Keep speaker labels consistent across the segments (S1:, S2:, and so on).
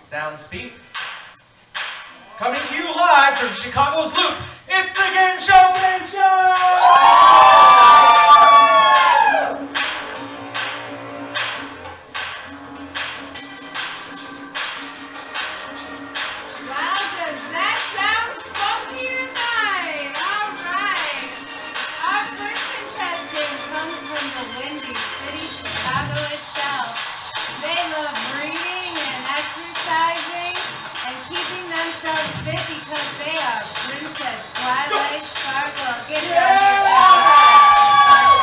S1: Sound speak. Coming to you live from Chicago's Loop, it's the Gameshow Gameshow!
S2: Because they are Princess Twilight Sparkle. Get down here,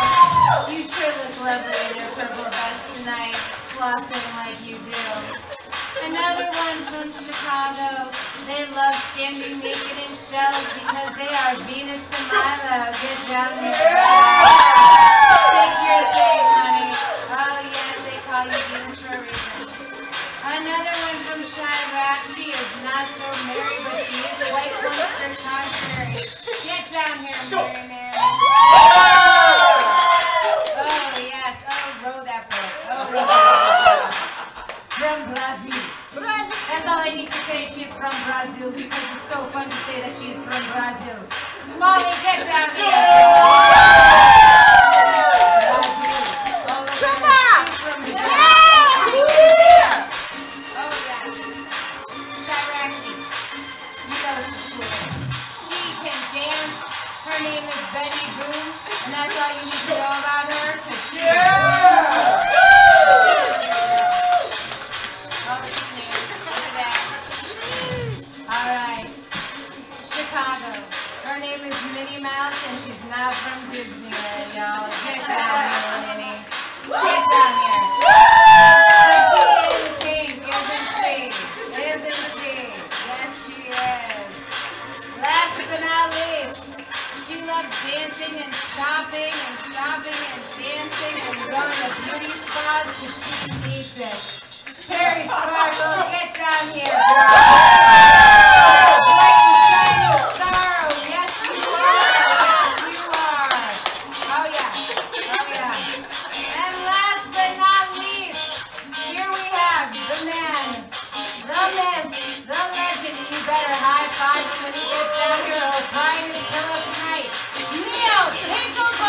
S2: Sparkle. You sure look lovely in your purple vest tonight, flossing like you do. Another one from Chicago. They love standing naked in shells because they are Venus and Milo. Get down here. Take your thing, honey. Oh yes, they call you Venus for a reason. Another one from Chirac. She is not so merry, but she is quite one of her contrary. Get down here, Mary Mary. Oh, yes. Oh, row that boat. Oh, row that boat. From Brazil. That's all I need to say. She is from Brazil because it's so fun to say that she is from Brazil. Smalley, get down here. Brazil. Oh, look at her. She's from Brazil. Her name is Betty Boom, and that's all you need to know about her. Yeah! Oh, she's there. Look at that. All right. Chicago. Her name is Minnie Mouse, and she's not from Disneyland, y'all. Get down here, Minnie. Get down here. She is pink, isn't she? Isn't she? Yes, she is. Last but not least, she loves dancing and shopping and dancing and going to beauty spas because she needs it. Cherry Sparkle, get down here, girl. Bright and shining star. Oh, yes, you are. Yes, you are. Oh, yeah. Oh, yeah. And last but not least, here we have the man, the myth, the legend. You better high five him when he gets down here or cry in his pillow tonight. Pinklebottom!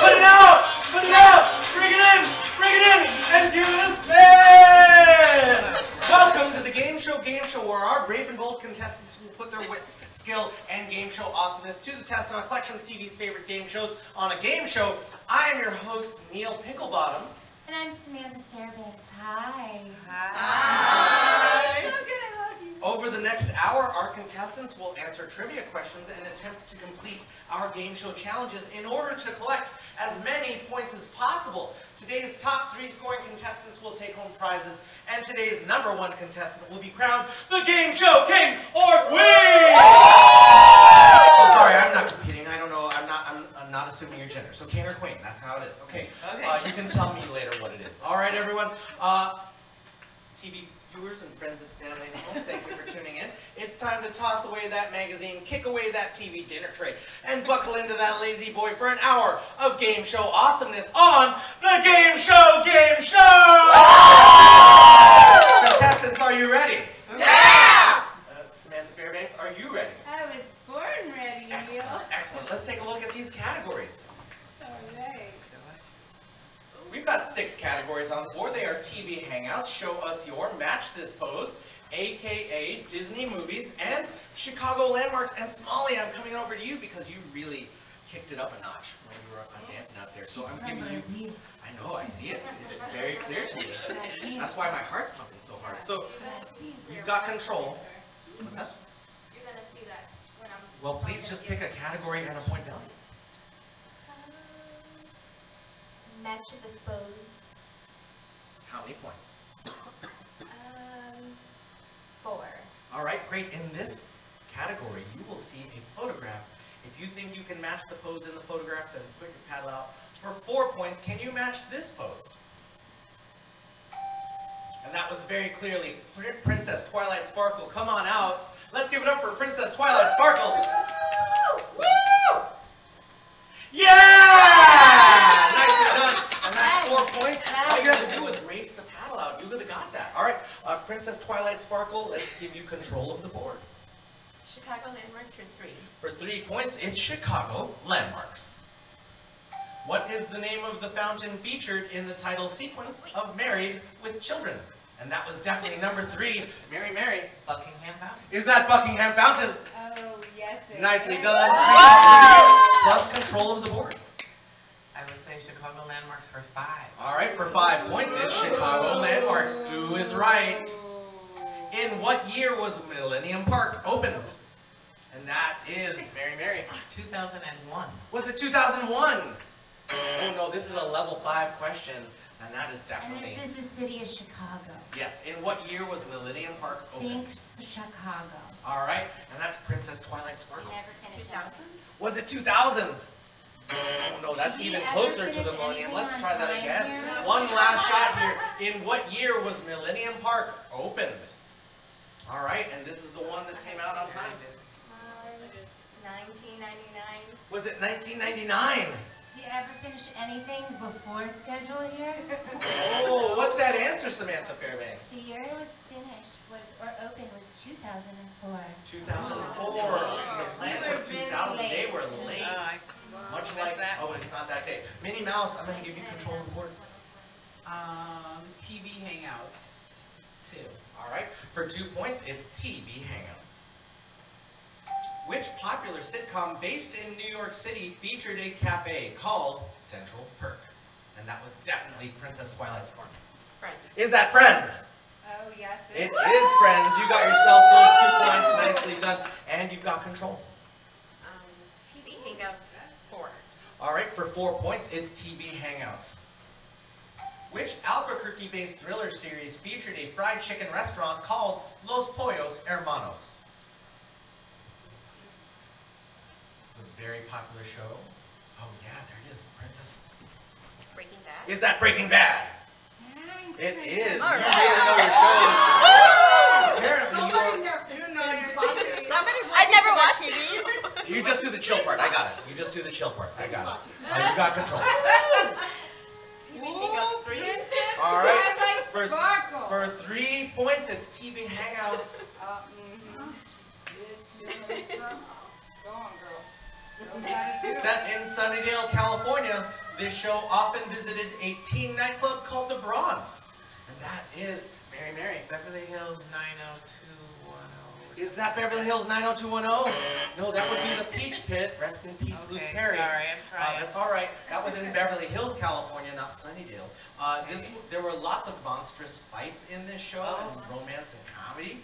S1: Put it out! Put it out! Bring it in, and give it a spin! Welcome to the Gameshow Gameshow, where our brave and bold contestants will put their wits, skill, and game show awesomeness to the test on a collection of TV's favorite game shows on a game show. I am your host, Neil Pinklebottom.
S2: And I'm Samantha Fairbanks. Hi.
S1: Hi.
S2: So good, I love you.
S1: Over the next hour, our contestants will answer trivia questions and attempt to complete our game show challenges in order to collect as many points as possible. Today's top 3 scoring contestants will take home prizes, and today's #1 contestant will be crowned the Game Show King or Queen! Oh, sorry, I'm not competing. I don't know. I'm not assuming your gender. So King or Queen, that's how it is. Okay. You can tell me later what it is. All right, everyone. TV viewers and friends at home, thank you for tuning in. It's time to toss away that magazine, kick away that TV dinner tray, and buckle into that lazy boy for an hour of game show awesomeness on the Game Show Game Show! Contestants, are you ready?
S2: Yes!
S1: Samantha Fairbanks, are you ready?
S2: I was born ready, Neil.
S1: Excellent, excellent. Let's take a look at these categories.
S2: All right.
S1: We've got 6 categories on the board. They are TV Hangouts, Show Us Your, Match This Pose, AKA Disney Movies, and Chicago Landmarks. And Smalley, I'm coming over to you because you really kicked it up a notch when you were dancing out there. So I'm giving you... I know, I see it. It's very clear to me. That's why my heart's pumping so hard. So you've got control. What's that?
S3: You're going to see that when I'm...
S1: Well, please just pick a category and a point down.
S3: Match this pose.
S1: How many points?
S3: 4.
S1: All right, great. In this category, you will see a photograph. If you think you can match the pose in the photograph, then put your paddle out for 4 points. Can you match this pose? And that was very clearly Princess Twilight Sparkle. Come on out. Let's give it up for Princess Twilight Sparkle. Woo! Woo! Yeah! Nicely done. And that's 4 points. All you have to do is race the paddle out. You could have got Princess Twilight Sparkle, let's give you control of the board.
S4: Chicago landmarks for 3.
S1: For 3 points, it's Chicago Landmarks. What is the name of the fountain featured in the title sequence of Married with Children? And that was definitely number 3. Mary.
S5: Buckingham Fountain.
S1: Is that Buckingham Fountain?
S2: Oh, yes, it
S1: Nicely
S2: is.
S1: done. 3 plus control of the board.
S5: I would say Chicago Landmarks for 5.
S1: All right, for 5 points, it's Chicago Landmarks. Who is right? In what year was Millennium Park opened? And that is Mary.
S5: 2001.
S1: Was it 2001? Oh no, this is a level 5 question, and that is
S2: And
S1: definitely...
S2: this is the city of Chicago.
S1: Yes, in what year was Millennium Park opened?
S2: Think Chicago.
S1: All right, and that's Princess Twilight Sparkle.
S2: Never finished
S4: 2000?
S1: Was it 2000? Oh no, that's
S2: Did you
S1: even
S2: ever
S1: closer to
S2: finish
S1: the millennium.
S2: anything
S1: Let's
S2: on
S1: try that
S2: time
S1: again.
S2: here?
S1: One last shot here. In what year was Millennium Park opened? All right, and this is the one that came out on time.
S3: 1999.
S1: Was it 1999?
S2: Did you ever finish anything before schedule here?
S1: Oh, what's that answer, Samantha Fairbanks?
S2: The year it was finished or opened was 2004.
S1: 2004. The plan
S2: We were
S1: was
S2: really
S1: 2000. They
S2: late.
S1: were late. Much
S5: missed
S1: like,
S5: that.
S1: oh, it's not that day. Minnie Mouse, I'm going to give you control of the board.
S6: TV Hangouts 2.
S1: All right, for 2 points, it's TV Hangouts. Which popular sitcom based in New York City featured a cafe called Central Perk? And that was definitely Princess Twilight Sparkle.
S4: Friends.
S1: Is that Friends?
S2: Oh, yes,
S1: It is Friends. You got yourself those 2 points. Nicely done. And you've got control.
S4: TV Hangouts 4.
S1: All right, for 4 points, it's TV Hangouts. Which Albuquerque-based thriller series featured a fried chicken restaurant called Los Pollos Hermanos? It's a very popular show. Oh yeah, there it is, Princess.
S4: Breaking Bad.
S1: Is that Breaking Bad?
S2: Dang,
S1: It
S2: Princess.
S1: is.
S4: All
S1: You
S4: right.
S1: really know your shows. Apparently
S4: I've never watched TV.
S1: you just do the chill part. I got it. You just do the chill part. I got it. You got control.
S4: TV Hangouts 3.
S1: All right. For,
S2: Sparkle.
S1: for 3 points, it's TV Hangouts.
S2: Go on, girl.
S1: Set in Sunnydale, California, this show often visited a teen nightclub called the Bronze. And that is Mary.
S5: Beverly Hills 90210.
S1: Is that Beverly Hills 90210? No, that would be the Peach Pit. Rest in peace, Luke
S5: Okay,
S1: Perry.
S5: sorry, I'm trying.
S1: That's all right. That was in Beverly Hills, California, not Sunnydale. There were lots of monstrous fights in this show, and romance and comedy,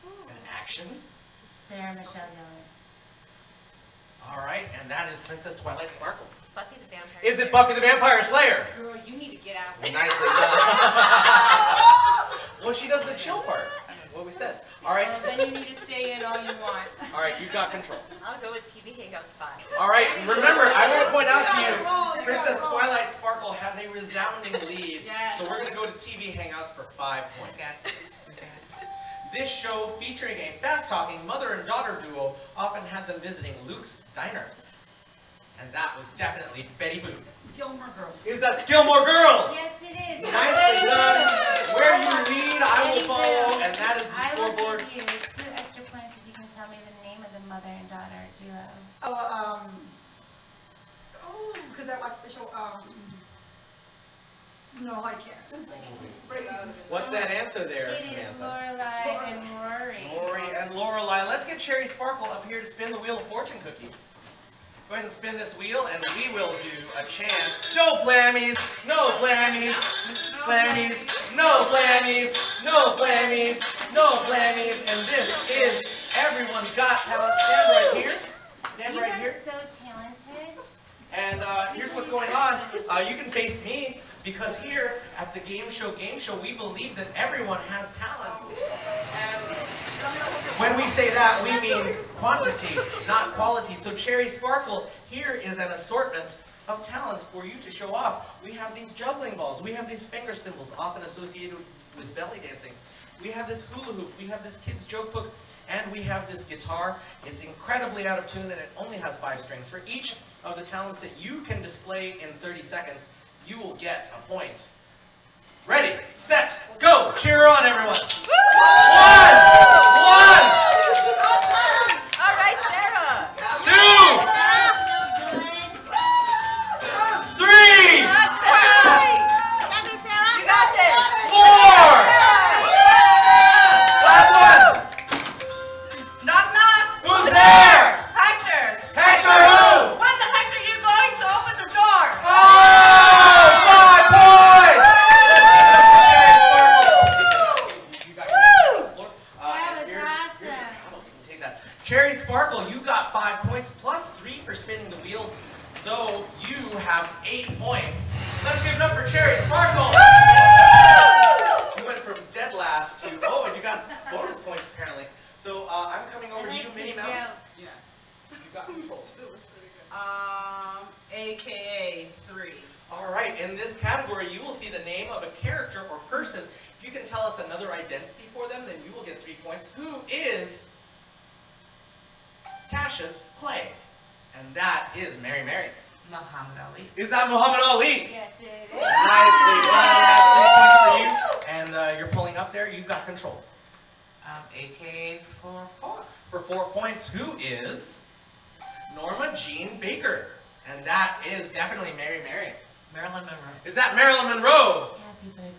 S1: and action.
S2: Sarah Michelle Gellar.
S1: All right, and that is Princess Twilight Sparkle.
S4: Buffy the Vampire.
S1: Is it Buffy the Vampire Slayer?
S2: Girl, you need to get out.
S1: Nicely done. Well, she does the chill part. What we said. All right.
S2: Well, then you need to stay in all you want.
S1: All right, you got control.
S4: I'll go with TV Hangouts 5.
S1: All right, remember, I want to point out to you, Princess Twilight Sparkle has a resounding lead.
S6: Yes.
S1: So we're going to go to TV Hangouts for 5 points.
S5: We got this. We got this.
S1: This show, featuring a fast-talking mother and daughter duo, often had them visiting Luke's Diner. And that was definitely Betty Boop.
S6: Gilmore Girls.
S1: Is that Gilmore Girls?
S2: Yes, it is.
S1: Nicely done. Where you lead, I will follow, and that is the
S2: I will
S1: scoreboard.
S2: give you 2 extra points if you can tell me the name of the mother and daughter duo.
S6: Because I watched the show, no, I can't.
S1: What's that answer there,
S2: It is
S1: Samantha?
S2: Lorelai and Rory.
S1: Lori and Lorelai. Let's get Cherry Sparkle up here to spin the Wheel of Fortune cookie. Go ahead and spin this wheel, and we will do a chant. No blammies, no blammies, blammies, no blammies, no blammies, no blammies. And this is Everyone's Got Talent. Stand right here. Stand
S2: You
S1: right
S2: are
S1: here.
S2: so talented.
S1: And here's what's going on. You can face me, because here at the Gameshow, we believe that everyone has talent. And when we say that, we mean quantity, not quality. So Cherry Sparkle, here is an assortment of talents for you to show off. We have these juggling balls. We have these finger cymbals, often associated with belly dancing. We have this hula hoop. We have this kid's joke book. And we have this guitar. It's incredibly out of tune, and it only has 5 strings. For each of the talents that you can display in 30 seconds, you will get a point. Ready, set, go! Cheer on, everyone! person. If you can tell us another identity for them, then you will get 3 points. Who is Cassius Clay? And that is Mary Mary.
S5: Muhammad Ali.
S1: Is that Muhammad Ali?
S2: Yes, it is.
S1: Nicely done. That's 3 points for you. And you're pulling up there. You've got control.
S5: AKA for 4.
S1: For 4 points, who is Norma Jean Baker? And that is definitely Mary Mary.
S5: Marilyn Monroe.
S1: Is that Marilyn Monroe?
S2: Happy birthday.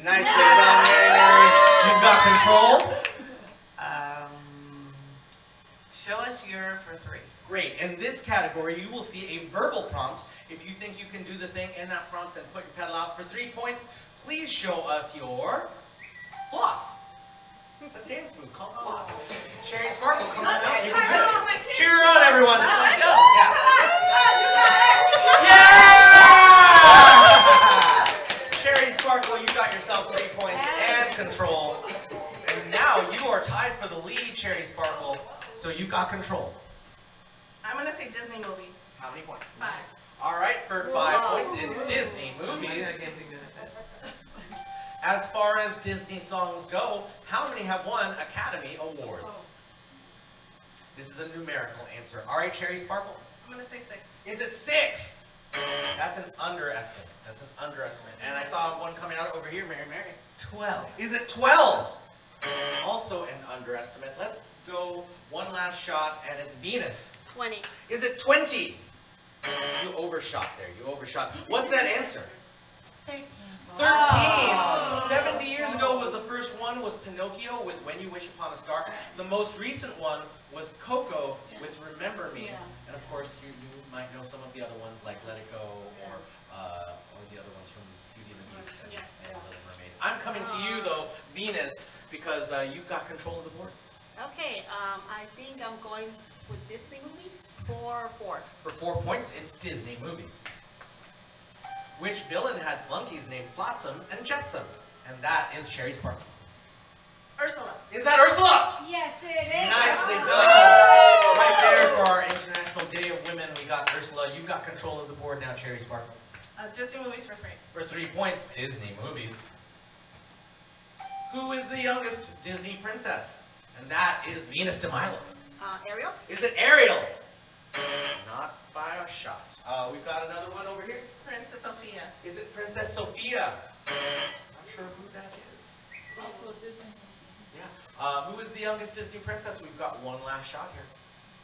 S1: Nicely done, Mary Mary. You've got control.
S5: Show us your for 3.
S1: Great. In this category, you will see a verbal prompt. If you think you can do the thing in that prompt, then put your pedal out. For 3 points, please show us your floss. It's a dance move called floss. Cherry Sparkle, come on down. You can do it. Cheer on, everyone.
S5: Let's go. Yeah.
S1: Yeah! Cherry Sparkle, you got yourself 3 points and control. And now you are tied for the lead, Cherry Sparkle. So you got control.
S6: I'm gonna say Disney movies.
S1: How many points?
S6: 5.
S1: All right, for 5 points, it's Disney movies.
S5: I gotta get good at this.
S1: As far as Disney songs go, how many have won Academy Awards? This is a numerical answer. All right, Cherry Sparkle.
S6: I'm gonna say 6.
S1: Is it 6? That's an underestimate. That's an underestimate. And I saw one coming out over here, Mary Mary.
S5: 12.
S1: Is it 12? Also an underestimate. Let's go one last shot, and it's Venus.
S6: 20.
S1: Is it 20? You overshot there. You overshot. What's that answer?
S2: 13.
S1: 13. 70 years ago was the first one, was Pinocchio with When You Wish Upon a Star. The most recent one was Coco with Remember Me. And of course, you might know some of the other ones like Let It Go or the other ones from Beauty and the Beast and Little Mermaid. I'm coming to you though, Venus, because you've got control of the board.
S7: Okay, I think I'm going with Disney movies for 4.
S1: For 4 points, it's Disney movies. Which villain had flunkies named Flotsam and Jetsam? And that is Cherry Sparkle.
S6: Ursula.
S1: Is that Ursula?
S2: Yes, it is.
S1: Nicely done. Right there for our International Day of Women, we got Ursula. You've got control of the board now, Cherry Sparkle.
S6: Disney movies for 3.
S1: For 3 points, Disney movies. Who is the youngest Disney princess? And that is Venus de Milo.
S7: Ariel?
S1: Is it Ariel? Not by a shot. We've got another one over here.
S6: Princess Sophia.
S1: Is it Princess Sophia? Not sure who that is.
S6: Also Disney.
S1: Yeah. Who is the youngest Disney princess? We've got one last shot here.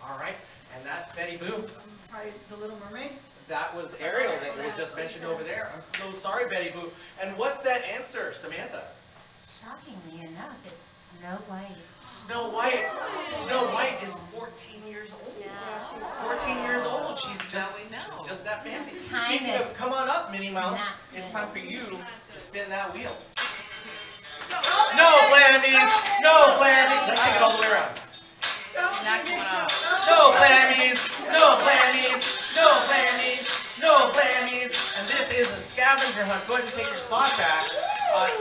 S1: All right. And that's Betty Boo.
S6: Probably The Little Mermaid.
S1: That was Ariel that you just mentioned over there. I'm so sorry, Betty Boo. And what's that answer, Samantha?
S2: Shockingly enough, it's Snow White.
S1: Snow White. Snow White is 14 years old. 14 years old. She's just,
S5: we know.
S1: she's just that fancy.
S2: Kind
S1: Speaking
S2: of.
S1: of, come on up, Minnie Mouse.
S2: Not
S1: It's
S2: good.
S1: time for you to spin that wheel. No blammies. No blammies. Let's take it all the way around.
S5: Not going off.
S1: No blammies. No blammies. No blammies. No blammies. And this is a scavenger hunt. Go ahead and take your spot back.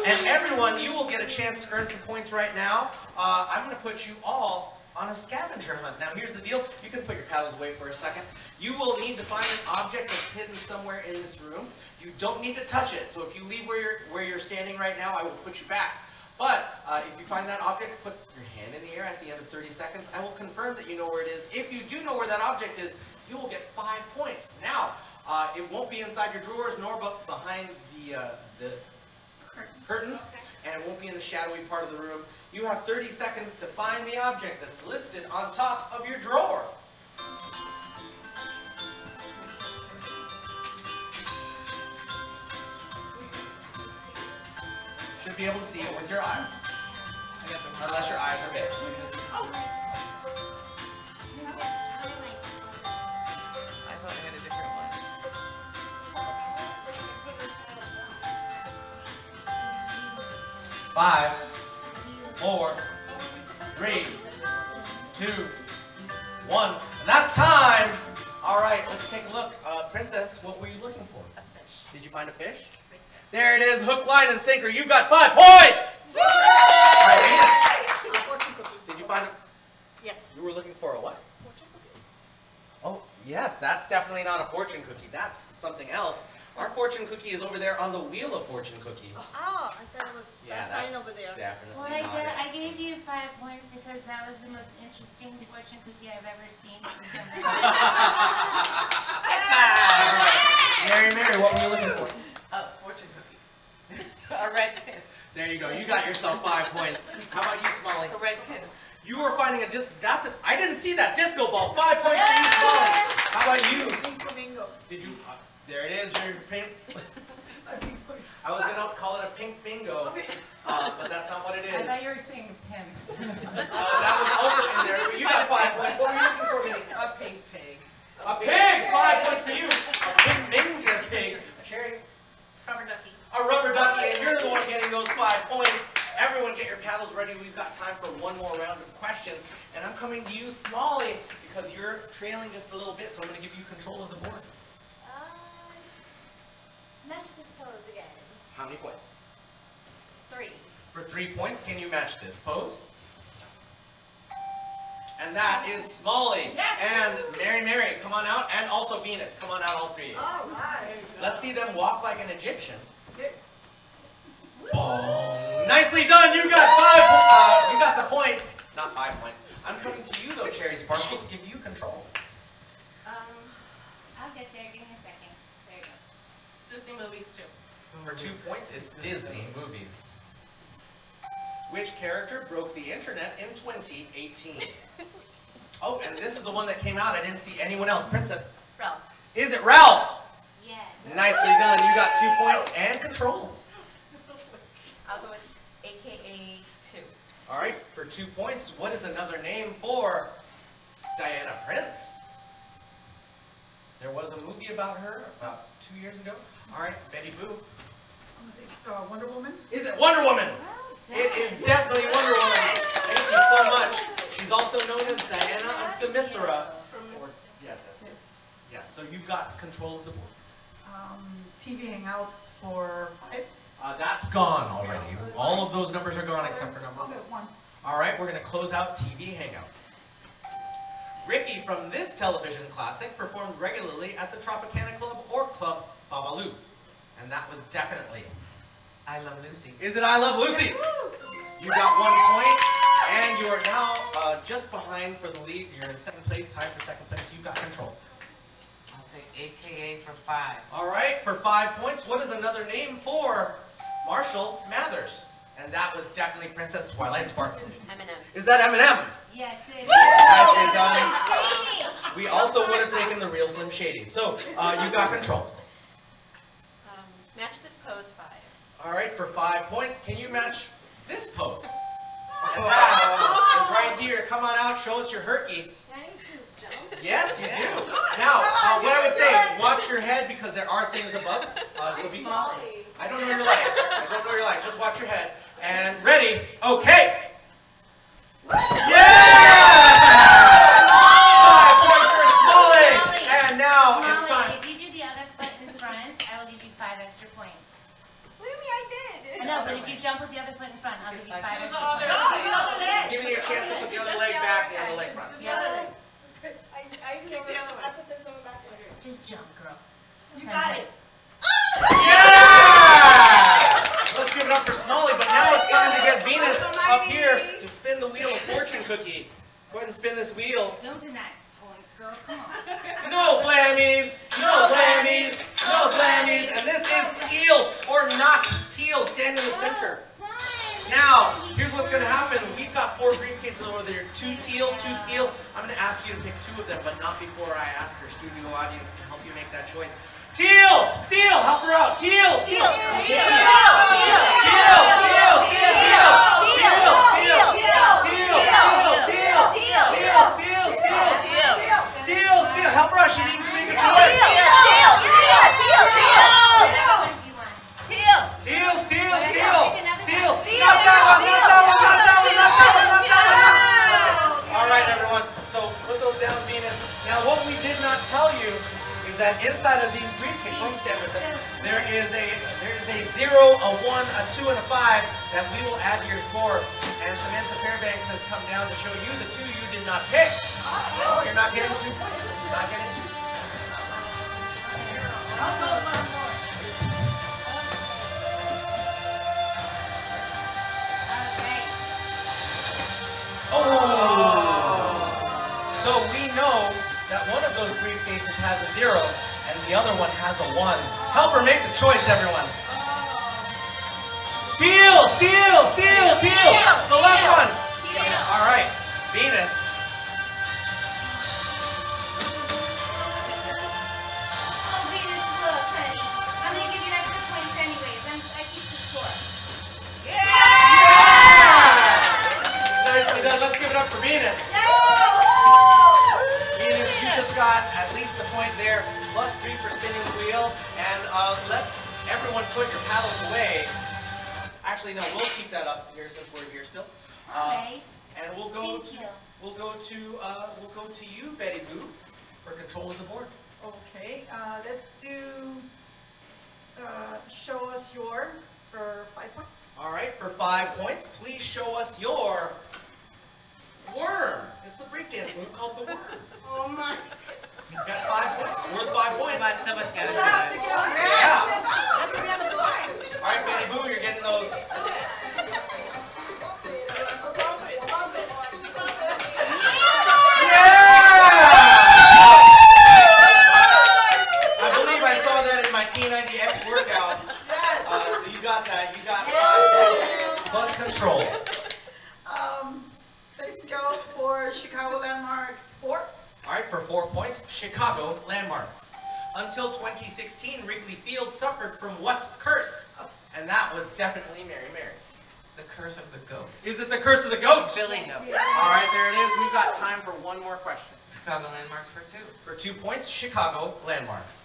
S1: And everyone, you will get a chance to earn some points right now. I'm going to put you all on a scavenger hunt. Now, here's the deal. You can put your paddles away for a second. You will need to find an object that's hidden somewhere in this room. You don't need to touch it. So if you leave where you're standing right now, I will put you back. But if you find that object, put your hand in the air at the end of 30 seconds. I will confirm that you know where it is. If you do know where that object is, you will get 5 points. Now, it won't be inside your drawers nor behind the curtains, and it won't be in the shadowy part of the room. You have 30 seconds to find the object that's listed on top of your drawer. Should be able to see it with your eyes. Unless your eyes are big.
S5: I thought I had a different one.
S1: 5, 4, 3, 2, 1. And that's time! Alright, let's take a look. Princess, what were you looking for?
S7: A fish.
S1: Did you find a fish? There it is, hook, line, and sinker. You've got 5 points! Alright, Venus,
S7: Fortune cookie.
S1: did you find a...
S7: Yes.
S1: You were looking for a what?
S7: Fortune cookie.
S1: Oh, yes, that's definitely not a fortune cookie. That's something else. Our fortune cookie is over there on the wheel of fortune cookies.
S7: Oh, I thought it was
S1: Yeah,
S7: that sign
S1: that's
S7: over there.
S1: definitely
S2: Well,
S1: not it.
S2: I gave you 5 points because that was the most interesting fortune cookie I've ever seen.
S1: Mary, what were you looking for?
S5: Fortune cookie. A red kiss.
S1: There you go. You got yourself 5 points. How about you, Smalley?
S5: A red kiss.
S1: You were finding I didn't see that disco ball. 5 points for you, Smalley. How about you?
S6: Bingo.
S1: Did you? There it is. Your pink. I was gonna call it a pink bingo, but that's not what it is.
S2: I thought you were saying him.
S1: That was also in there. But you got 5 points. What were you looking for, Minnie?
S6: A pink pig.
S1: A pig. 5 points for you. A pink bingo pig. A cherry.
S6: Rubber ducky.
S1: A rubber ducky, and you're the one getting those 5 points. Everyone get your paddles ready. We've got time for one more round of questions. And I'm coming to you, Smalley, because you're trailing just a little bit, so I'm going to give you control of the board.
S3: Match this pose again.
S1: How many points?
S3: 3.
S1: For 3 points, can you match this pose? And that is Smalley.
S6: Yes!
S1: And Mary, come on out. And also Venus, come on out, all three of you.
S6: All right.
S1: Let's see them walk like an Egyptian.
S6: Okay.
S1: Oh, nicely done. You got you got the points. Not 5 points. I'm coming to you though, Cherry Sparkles. Give you control.
S2: I'll get there. Give me a second. There you go.
S6: Disney movies too.
S1: For 2 points, it's Disney movies. Which character broke the internet in 2018? Oh, and this is the one that came out. I didn't see anyone else. Princess.
S4: Ralph.
S1: Is it Ralph?
S2: Yes.
S1: Nicely done. You got 2 points and control.
S4: I'll go with AKA 2.
S1: All right, for 2 points, what is another name for Diana Prince? There was a movie about her about 2 years ago. All right, Betty Boo.
S6: I'm gonna say Wonder Woman.
S1: Is it Wonder Woman?
S2: Well
S1: It is definitely Wonder Woman. Thank you so much. She's also known as Diana of Themyscira. Yeah, that's it. Yes, so you've got control of the board.
S6: TV Hangouts for 5.
S1: That's gone already. All of those numbers are gone except for number
S6: Okay,
S1: 1.
S6: 1.
S1: All right, we're going to close out TV Hangouts. Ricky from this television classic performed regularly at the Tropicana Club or Club Babalu. And that was definitely.
S5: I Love Lucy.
S1: Is it I Love Lucy? You got 1 point, and you are now just behind for the lead. You're in second place, tied for second place. You got control.
S5: I'll say AKA for 5.
S1: All right, for 5 points, what is another name for Marshall Mathers? And that was definitely Princess Twilight Sparkles.
S7: Eminem.
S1: Is that Eminem?
S2: Yes, it is.
S1: That is done. We also would have taken the real Slim Shady. So you got control.
S4: Match this pose 5.
S1: All right, for 5 points, can you match this pose? And that is right here. Come on out, show us your herky.
S3: I need to jump.
S1: Yes, you do. Now, what I would say, watch your head because there are things above. So be, I don't know your light. I don't know your light. Just watch your head. And ready, okay. Yeah! 5 points for Smalley. And now it's time.
S2: If you do the other foot in front, I will give you 5 extra points.
S3: What do you mean I did?
S2: No, but if you jump with the other foot in front, I'll give you 5 extra
S6: The
S2: points.
S6: other leg.
S1: Giving you a chance to put the other leg back, the other leg front.
S6: The other leg.
S3: I put this one back over.
S2: Just jump, girl.
S6: You
S2: 10
S6: got it.
S2: points.
S1: Yeah! Let's give it up for Smalley, but now it's time to get Venus up here to spin the wheel of fortune cookie. Go ahead and spin this wheel.
S2: Don't deny points, girl. Come on.
S1: No blammies, no blammies, no blammies. And this is teal or not teal. Stand in the center. Now, here's what's going to happen. We've got 4 briefcases over there. 2 teal, 2 steel. I'm going to ask you to pick 2 of them, but not before I ask your studio audience to help you make that choice. Teal! Steel! Help her out! Teal! Steel! Teal! Help her out! She needs to make a choice! Alright everyone, so put those down, Venus. Now what we did not tell you is that inside of these briefcases, there is a 0, a 1, a 2, and a 5 that we will add to your score. And Samantha Fairbanks has come down to show you the 2 you did not pick. Oh, you're not getting 2 points. You're not getting 2. know that one of those briefcases has a 0 and the other one has a 1. Help her make the choice, everyone. Teal! Teal! Teal! Teal! The left one! All right, Venus.
S2: Oh, Venus, look, honey. I'm gonna give you extra points anyways. I keep the score.
S1: Nicely done. Let's give it up for Venus. Venus, you just got at least a point there, plus 3 for spinning the wheel. And let's everyone put your paddles away. Actually, no, we'll keep that up here since we're here still.
S2: Okay.
S1: And we'll go
S2: Thank you.
S1: we'll go to you, Betty Boo, for control of the board.
S6: Okay, let's do, show us your for 5 points.
S1: All right, for 5 points, please show us your worm. It's the breakdance move called the worm.
S7: Oh my.
S1: You've got 5 points. Worth 5 points.
S5: Someone's got to do that.
S1: Yeah. All right, Betty Boo, you're getting those. I believe I saw that in my P90X workout. So you got that. You got 5 points. Plus control.
S6: Let's go for Chicago Landmarks 4.
S1: All right, for 4 points, Chicago landmarks. Until 2016, Wrigley Field suffered from what curse? And that was definitely Mary Mary.
S5: The curse of the goat.
S1: Is it the curse of the goat?
S5: Billy goat.
S1: All right, there it is. We've got time for one more question.
S5: Chicago landmarks for 2.
S1: For 2 points, Chicago landmarks.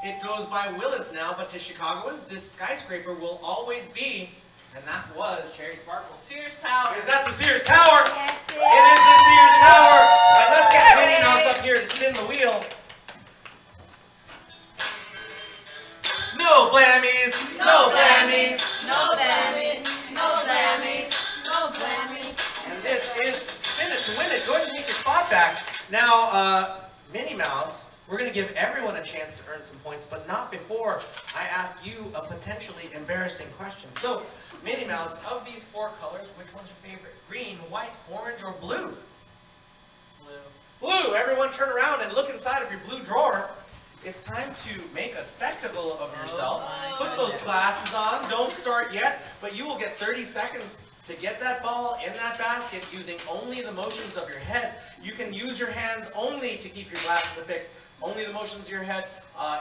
S1: It goes by Willis now, but to Chicagoans, this skyscraper will always be, and that was Cherry Sparkle. Sears Tower. Is that the Sears Tower?
S2: Yes,
S1: It is the Sears Tower. And let's get Minnie Mouse up here to spin the wheel. No blammies. No blammies.
S4: No blammies. No blammies. No blammies.
S1: And this is Spin It to Win It. Go ahead and take your spot back. Now, Minnie Mouse, we're going to give everyone a chance to earn some points, but not before I ask you a potentially embarrassing question. So, Minnie Mouse, of these 4 colors, which one's your favorite? Green, white, orange, or blue?
S5: Blue.
S1: Blue. Everyone turn around and look inside of your blue drawer. It's time to make a spectacle of yourself. Put those glasses on. Don't start yet, but you will get 30 seconds to get that ball in that basket using only the motions of your head. You can use your hands only to keep your glasses affixed. Only the motions of your head.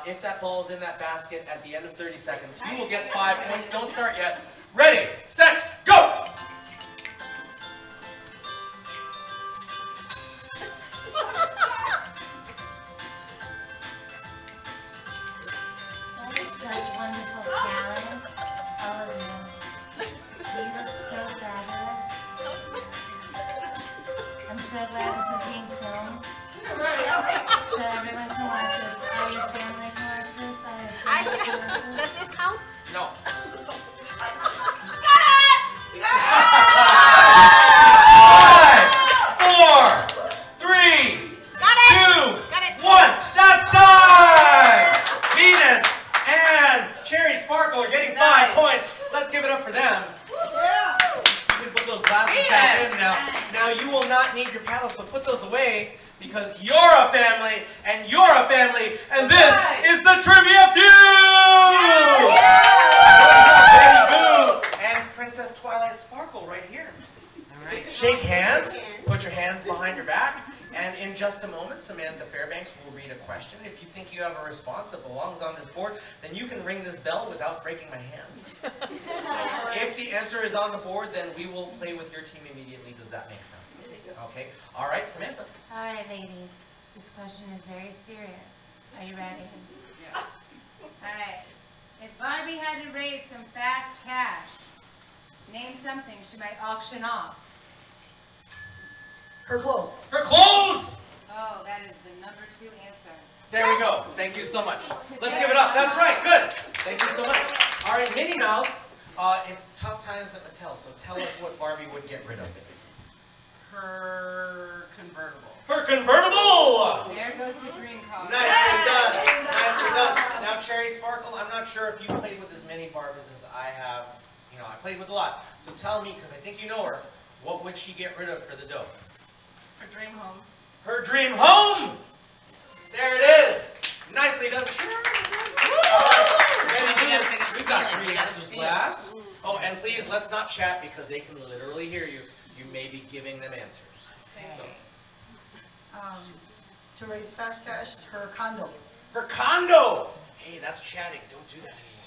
S1: If that ball is in that basket at the end of 30 seconds, you will get 5 points. Don't start yet. Ready, set, go!
S2: That is such wonderful talent. All of you. You look so fabulous. I'm so glad this is being filmed. So everyone can watch this. All your family can watch this. All your friends can watch this.
S7: Does this count?
S1: No. 1. That's time! Venus and Cherry Sparkle are getting 5 points. Let's give it up for them. You can put those glasses back in now. Now you will not need your paddles, so put those away because you're a family and you're a family, and this is the Trivia Feud! Betty Boo and Princess Twilight Sparkle right here.
S5: All right.
S1: Shake hands, put your hands behind your back, and in just a moment, Samantha Fairbanks will read a question. If you think you have a response that belongs on this board, then you can ring this bell without breaking my hand. If the answer is on the board, then we will play with your team immediately. Does that make sense? Okay. All right, Samantha.
S2: All right, ladies. This question is very serious. Are you ready?
S1: Yes.
S2: All right. If Barbie had to raise some fast cash, name something she might auction off.
S6: Her clothes.
S1: Her clothes!
S2: Oh, that is the number 2 answer.
S1: There we go. Thank you so much. Let's give it up. That's right. Good. Thank you so much. All right, Minnie Mouse. It's tough times at Mattel, so tell us what Barbie would get rid of.
S5: Her convertible.
S1: Her convertible!
S2: There goes the dream car.
S1: Nicely done. Nicely done. Now, Cherry Sparkle, I'm not sure if you played with as many Barbies as I have. You know, I played with a lot. So tell me, because I think you know her, what would she get rid of for the dough?
S6: Her dream home.
S1: Her dream home! There it is! Nicely done. We've got 3 answers left. Oh, and please, let's not chat because they can literally hear you. You may be giving them answers. So,
S6: To raise fast cash, her condo.
S1: her condo! Hey, that's chatting. Don't do that anymore.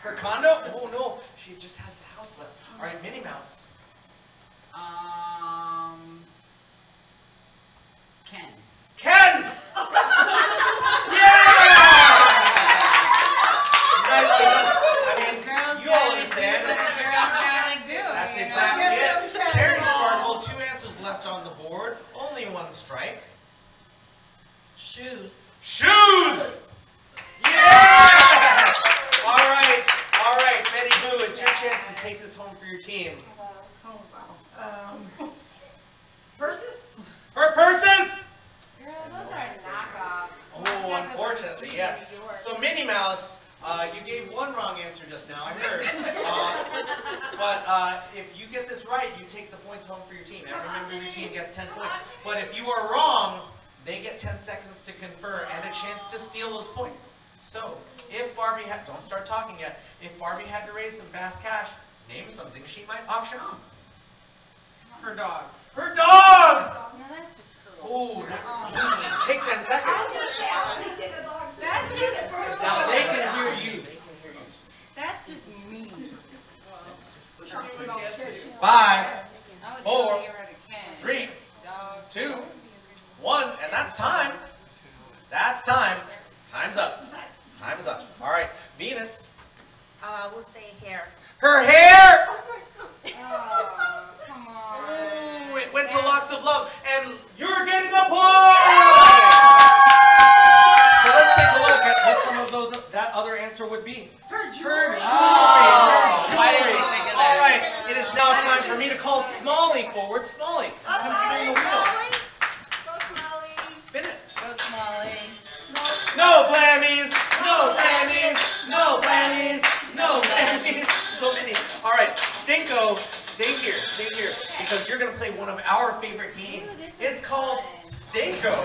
S1: Her condo? Oh no, she just has the house left. All right, Minnie Mouse.
S5: Ken.
S1: Ken! Yeah! Nicely done. I mean,
S2: Girls
S1: you all
S2: gotta
S1: understand.
S2: do what girls gotta do.
S1: That's
S2: you know?
S1: exactly it. Cherry Sparkle, 2 answers left on the board. Only 1 strike.
S6: Shoes.
S1: Shoes! Yeah! All right, Betty Boo, it's your chance to take this home for your team.
S6: Oh, wow. Purses?
S1: Her purses?
S2: Girl, those are knockoffs.
S1: Oh, unfortunately, yes. So Minnie Mouse, you gave 1 wrong answer just now, I heard. But if you get this right, you take the points home for your team. Every member of your team gets 10 points. But if you are wrong, they get 10 seconds to confer and a chance to steal those points. So, if Barbie had, don't start talking yet, if Barbie had to raise some fast cash, name something she might auction off.
S5: Her dog.
S1: Her dog!
S2: No, that's just cruel.
S1: Oh, that's, take 10 seconds.
S2: That's just
S1: Now
S2: cruel.
S1: they can hear you. They can hear you.
S2: That's just mean.
S1: 5,
S2: I would
S1: 4,
S2: totally get rid of Ken.
S1: 3,
S2: Dog.
S1: 2, 1, and that's time. That's time. Time's up. Time's up. All right, Venus.
S7: We'll say hair.
S1: Her hair!
S2: Oh, come on.
S1: Ooh, it went to Locks of Love, and you're getting a point! So let's take a look at what some of those that other answer would be.
S6: Her jewelry.
S5: Why didn't we think of that?
S1: All right, it is now time for me to call Smalley forward. Smalley, you can spin the wheel. Spin it.
S2: Go Smalley.
S1: No blammies, no blammies, no blammies, no blammies. So many. All right, Stinko, stay here, because you're gonna play one of our favorite games.
S2: Ooh, this is
S1: It's called
S2: fun.
S1: Stinko,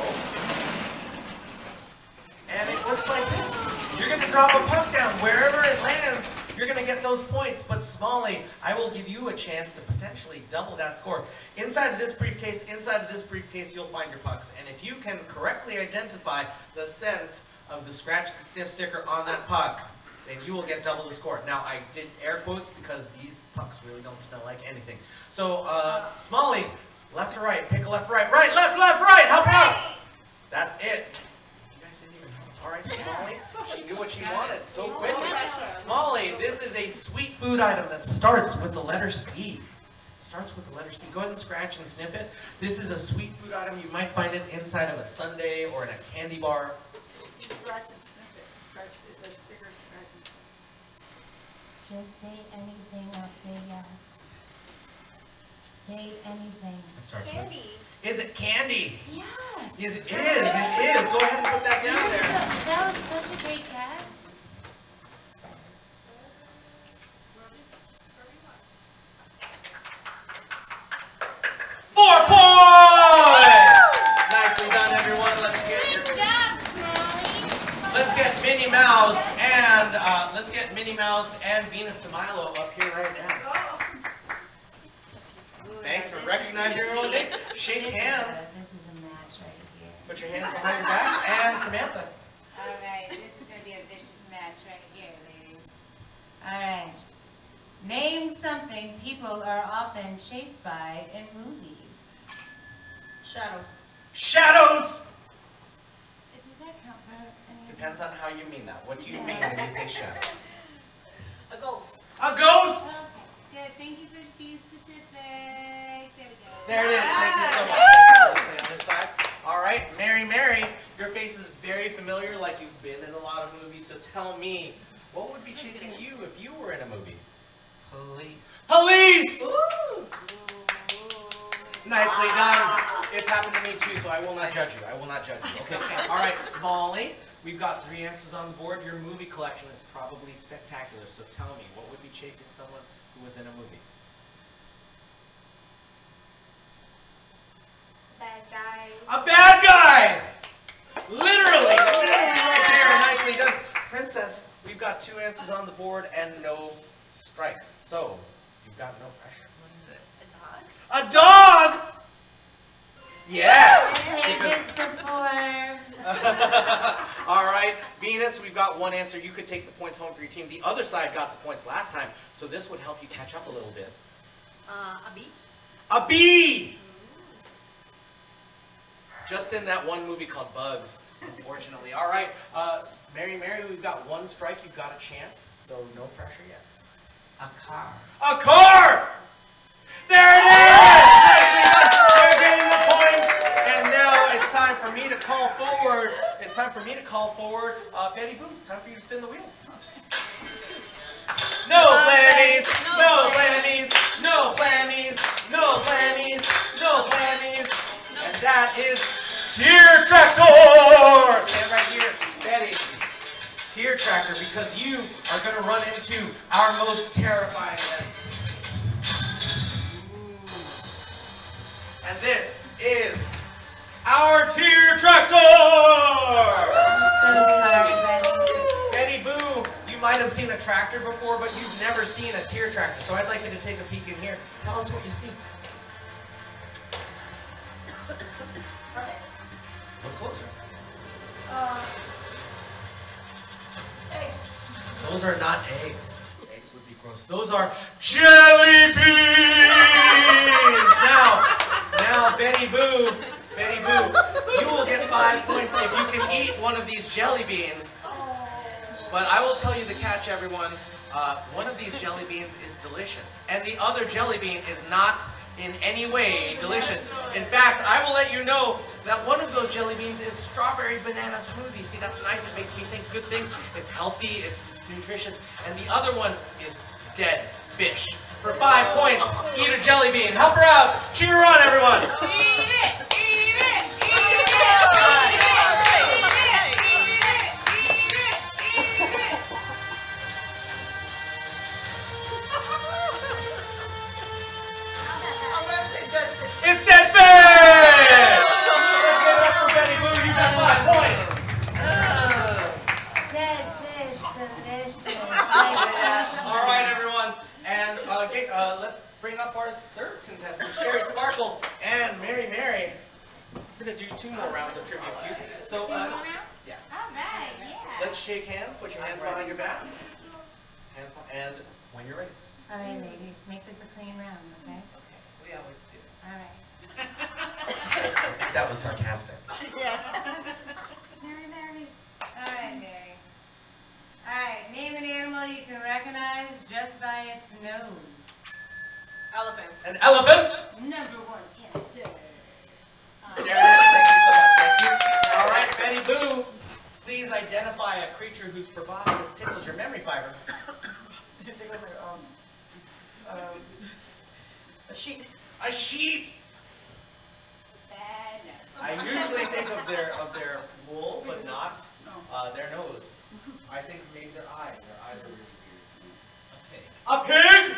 S1: and it looks like this. You're gonna drop a puck down wherever it lands. You're gonna get those points, but Smalley, I will give you a chance to potentially double that score. Inside of this briefcase, you'll find your pucks, and if you can correctly identify the scent of the scratch and sniff sticker on that puck, then you will get double the score. Now, I did air quotes because these pucks really don't smell like anything. So, Smalley, left to right, pick a left, right, left, right, how about? That's it. You guys didn't even know. All right, Smalley, she knew what she wanted so quickly. Smalley, this is a sweet food item that starts with the letter C. Starts with the letter C. Go ahead and scratch and sniff it. This is a sweet food item. You might find it inside of a sundae or in a candy bar.
S6: Scratch and sniff it. Scratch it. The sticker, scratch and sniff
S2: Just say anything, I'll say yes. Say anything.
S1: It starts with.
S3: Candy.
S1: Is it candy?
S2: Yes.
S1: Yes, it is. It is. Go ahead and put that down there.
S2: That was such a great guess.
S1: Nicely done, everyone.
S2: Good job, Smalley.
S1: Let's get Minnie Mouse and Venus de Milo up here right now.
S2: Ooh,
S1: Thanks
S2: now
S1: for
S2: this
S1: recognizing your own name. Shake hands.
S2: This is a match right here.
S1: Put your hands behind your back. And Samantha.
S2: All right, this is going to be a vicious match right here, ladies. All right. Name something people are often chased by in movies.
S6: Shadows.
S1: Shadows!
S2: Does that count for any?
S1: Depends on how you mean that. What do you mean when you say shadows?
S7: A ghost.
S1: A ghost!
S2: Okay, good. Thank you for being specific. There we go.
S1: There it is. Thank you so much. Stay on this side. All right, Mary, your face is very familiar, like you've been in a lot of movies. So tell me, what would be chasing you if you were in a movie?
S5: Police.
S1: Police! Nicely done. It's happened to me too, so I will not judge you. Okay. All right, Smalley. We've got 3 answers on the board. Your movie collection is probably spectacular. So tell me, what would be chasing someone who was in a movie?
S3: guy.
S1: A bad guy! Literally right there, nicely done. Princess, we've got 2 answers on the board and no strikes, so you've got no pressure.
S3: A dog?
S1: A dog! Yes!
S2: Played this before.
S1: All right, Venus, we've got 1 answer. You could take the points home for your team. The other side got the points last time, so this would help you catch up a little bit.
S7: A bee?
S1: A bee! Just in that one movie called Bugs, unfortunately. All right, Mary, we've got 1 strike. You've got a chance, so no pressure yet.
S5: A car.
S1: A car! There it is! They're getting the points. And now it's time for me to call forward. It's time for me to call forward Betty Boop. Time for you to spin the wheel. No whammies! No whammies! No whammies! No whammies! No whammies! And that is Tear Tractor! Stand right here, Betty. Tear Tractor, because you are going to run into our most terrifying event. And this is our Tear Tractor!
S2: I'm so sorry, Betty.
S1: Betty Boo, you might have seen a tractor before, but you've never seen a tear tractor. So I'd like you to take a peek in here. Tell us what you see. Look closer.
S3: Eggs.
S1: Those are not eggs. Eggs would be gross. Those are jelly beans! Now, Betty Boo, you will get 5 points if you can eat one of these jelly beans. But I will tell you the catch, everyone. One of these jelly beans is delicious, and the other jelly bean is not in any way delicious. In fact, I will let you know that one of those jelly beans is strawberry banana smoothie. See, that's nice. It makes me think good things. It's healthy. It's nutritious. And the other one is dead fish. For 5 points, eat a jelly bean. Help her out. Cheer her on, everyone.
S3: Eat it! Eat it! Eat
S1: It's dead fish! Let's give it up for Betty Boo. You got 5 points.
S2: Dead fish, delicious.
S1: All right, everyone. And let's bring up our 3rd contestant, Sherry Sparkle and Mary. We're going to do 2 more rounds of trivia for you. So,
S2: 2 more rounds?
S1: yeah.
S2: All right, yeah.
S1: Let's shake hands. Put your hands behind your back. And when you're ready.
S2: All right, ladies, make this a clean round, okay?
S1: Okay. We always do.
S2: All right.
S1: That was sarcastic.
S7: Yes.
S3: Mary.
S2: All right, Mary. All right, name an animal you can recognize just by its nose.
S7: Elephant.
S1: An elephant.
S2: Number 1 answer.
S1: There it is. Thank you so much. Thank you. All right, Betty Boo. Please identify a creature whose proboscis tickles your memory fiber.
S7: A sheep.
S1: A sheep.
S2: Bad.
S1: I usually think of their wool, but not their nose. I think maybe their eye. Their eyes are really weird. A pig.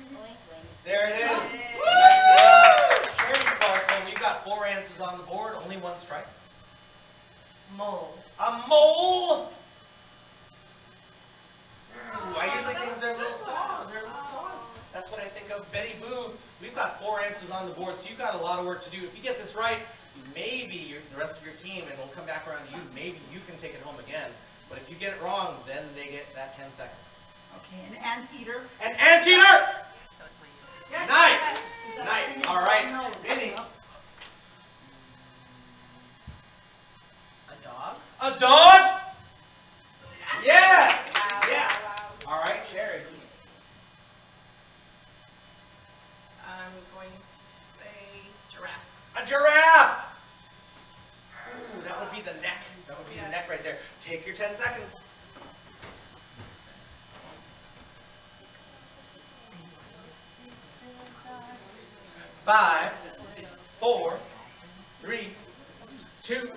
S2: Blink, blink.
S1: There it is. Nicely done. Sherry Sparkle, we've got 4 answers on the board, only 1 strike.
S7: Mole.
S1: A mole. Ooh, I usually think of their little claws. That's what I think of. Betty Boo, we've got 4 answers on the board, so you've got a lot of work to do. If you get this right, maybe the rest of your team, and we'll come back around to you, maybe you can take it home again. But if you get it wrong, then they get that 10 seconds.
S6: Okay, an anteater.
S1: An anteater!
S6: Yes.
S1: Nice!
S6: Yes.
S1: Nice. All right. Minnie.
S5: A dog.
S1: A dog? Yes! Yes! All right, Sherry.
S7: I'm going to say giraffe.
S1: A giraffe! Ooh, that would be the neck. That would be the neck right there. Take your 10 seconds. Five, 4, 3, 2,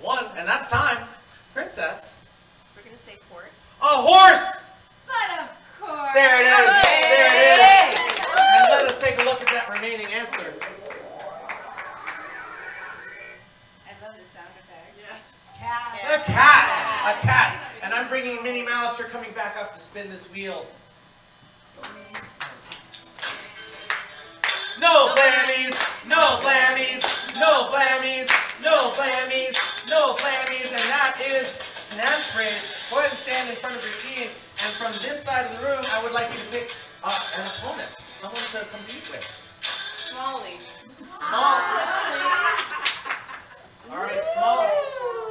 S1: 1, and that's time. Princess.
S3: We're gonna say horse.
S1: A horse!
S2: But of course.
S1: There it is. There it is. And let us take a look at that remaining answer. cat. A cat. And I'm bringing Minnie Mouse. They're coming back up to spin this wheel. No blammies, no blammies, no blammies, no blammies, no blammies, and that is snatch raise. Go ahead and stand in front of your team, and from this side of the room, I would like you to pick an opponent, someone to compete with.
S7: Smalley.
S1: Small. All right, small.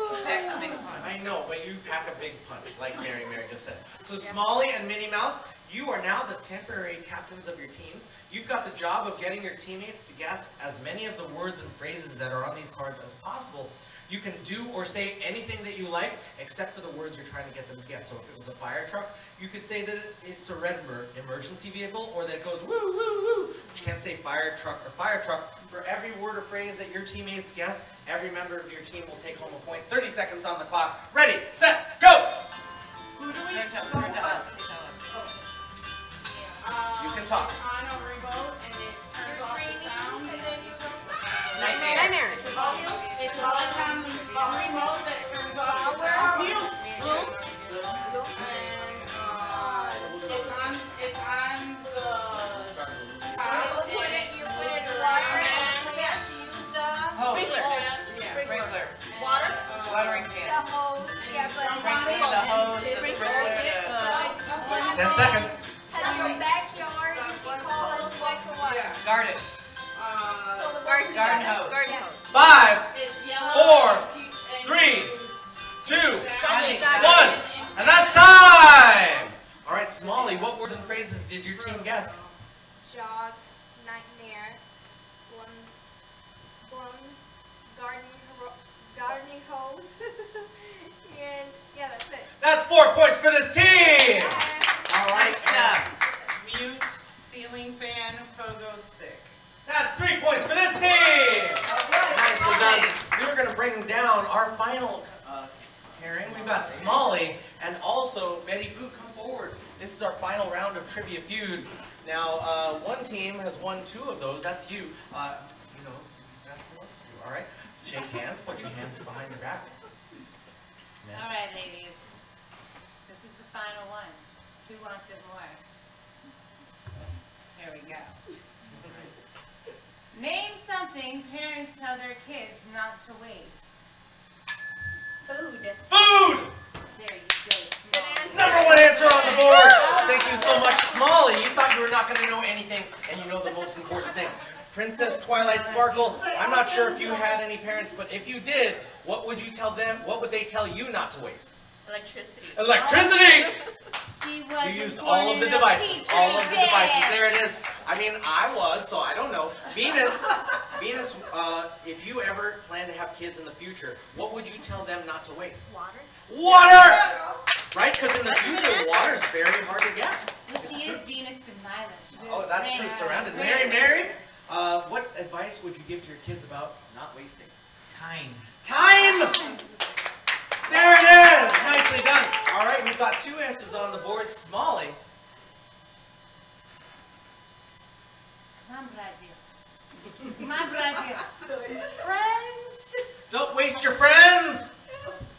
S5: She packs a big punch.
S1: I know, but you pack a big punch, like Mary just said. So Smalley and Minnie Mouse, you are now the temporary captains of your teams. You've got the job of getting your teammates to guess as many of the words and phrases that are on these cards as possible. You can do or say anything that you like, except for the words you're trying to get them to guess. So if it was a fire truck, you could say that it's a red emergency vehicle, or that it goes woo, woo, woo. But you can't say fire truck or fire truck. For every word or phrase that your teammates guess, every member of your team will take home a point. 30 seconds on the clock. Ready, set, go!
S6: Who do we?
S5: Turn to us. Tell us.
S1: You can talk.
S6: It's on a remote and it turns off the sound.
S7: Nightmare.
S6: It's on the remote that turns off the sound.
S7: Mute.
S6: And it's on the top.
S3: You put it in water and yes, you use the
S5: Hose.
S3: sprinkler.
S5: Sprinkler.
S3: Water?
S5: Watering
S3: The
S5: can.
S3: hose, yeah, but
S5: Sprinkler, the hose, the sprinkler, the
S1: 10 seconds.
S3: has your backyard, you can call us once a while.
S5: garden.
S3: So the garden
S5: hose.
S3: Garden hose.
S1: 5,
S6: It's yellow.
S1: 4, 3, 2,
S3: Jogging.
S1: 1, and that's time! All right, Smalley, what words and phrases did your team guess?
S3: Jog, nightmare, blums, gardening hose, and yeah, that's it.
S1: That's 4 points for this team! All right,
S5: Nice job.
S6: Mute, ceiling fan, pogo stick.
S1: that's 3 points for this team! Nicely done. We were going to bring down our final pairing. We've got Smalley and also Betty Boo. Come forward. This is our final round of Trivia Feud. Now, one team has won 2 of those. That's you. You know, that's one to do. All right. Shake hands. Put your hands behind your back. Yeah.
S2: All right, ladies. This is the final one. Who wants it more? Here we go. Name something parents tell their kids not to waste.
S3: Food.
S1: Food!
S2: There you go, Small.
S1: Number 1 answer on the board. Thank you so much, Smalley. You thought you were not going to know anything, and you know the most important thing. Princess Twilight Sparkle, I'm not sure if you had any parents, but if you did, what would you tell them? What would they tell you not to waste?
S7: Electricity.
S1: Electricity!
S2: She was
S1: You used all of the devices. All of the devices. There it is. I mean, I was, so I don't know. Venus, if you ever plan to have kids in the future, what would you tell them not to waste?
S3: Water.
S1: Water! Right? Because in the future, water is very hard to get.
S2: Well, she is Venus de Milo.
S1: Oh, that's true. Surrounded. Mary, what advice would you give to your kids about not wasting?
S5: Time.
S1: Time! There it is! Nicely done. All right, we've got 2 answers on the board. Smalley.
S2: My brother. Friends.
S1: Don't waste your friends!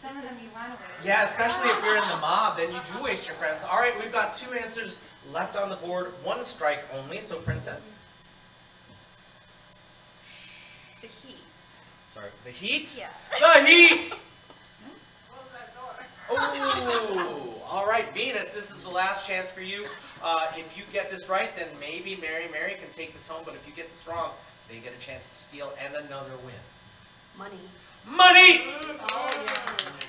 S2: Some of them you want to waste.
S1: Yeah, especially if you're in the mob, then you do waste your friends. All right, we've got 2 answers left on the board. 1 strike only, so Princess.
S7: The heat.
S1: Sorry, the heat?
S7: Yeah.
S1: The heat! Ooh, all right, Venus, this is the last chance for you. If you get this right, then maybe Mary can take this home, but if you get this wrong, they get a chance to steal and another win.
S7: Money.
S1: Money!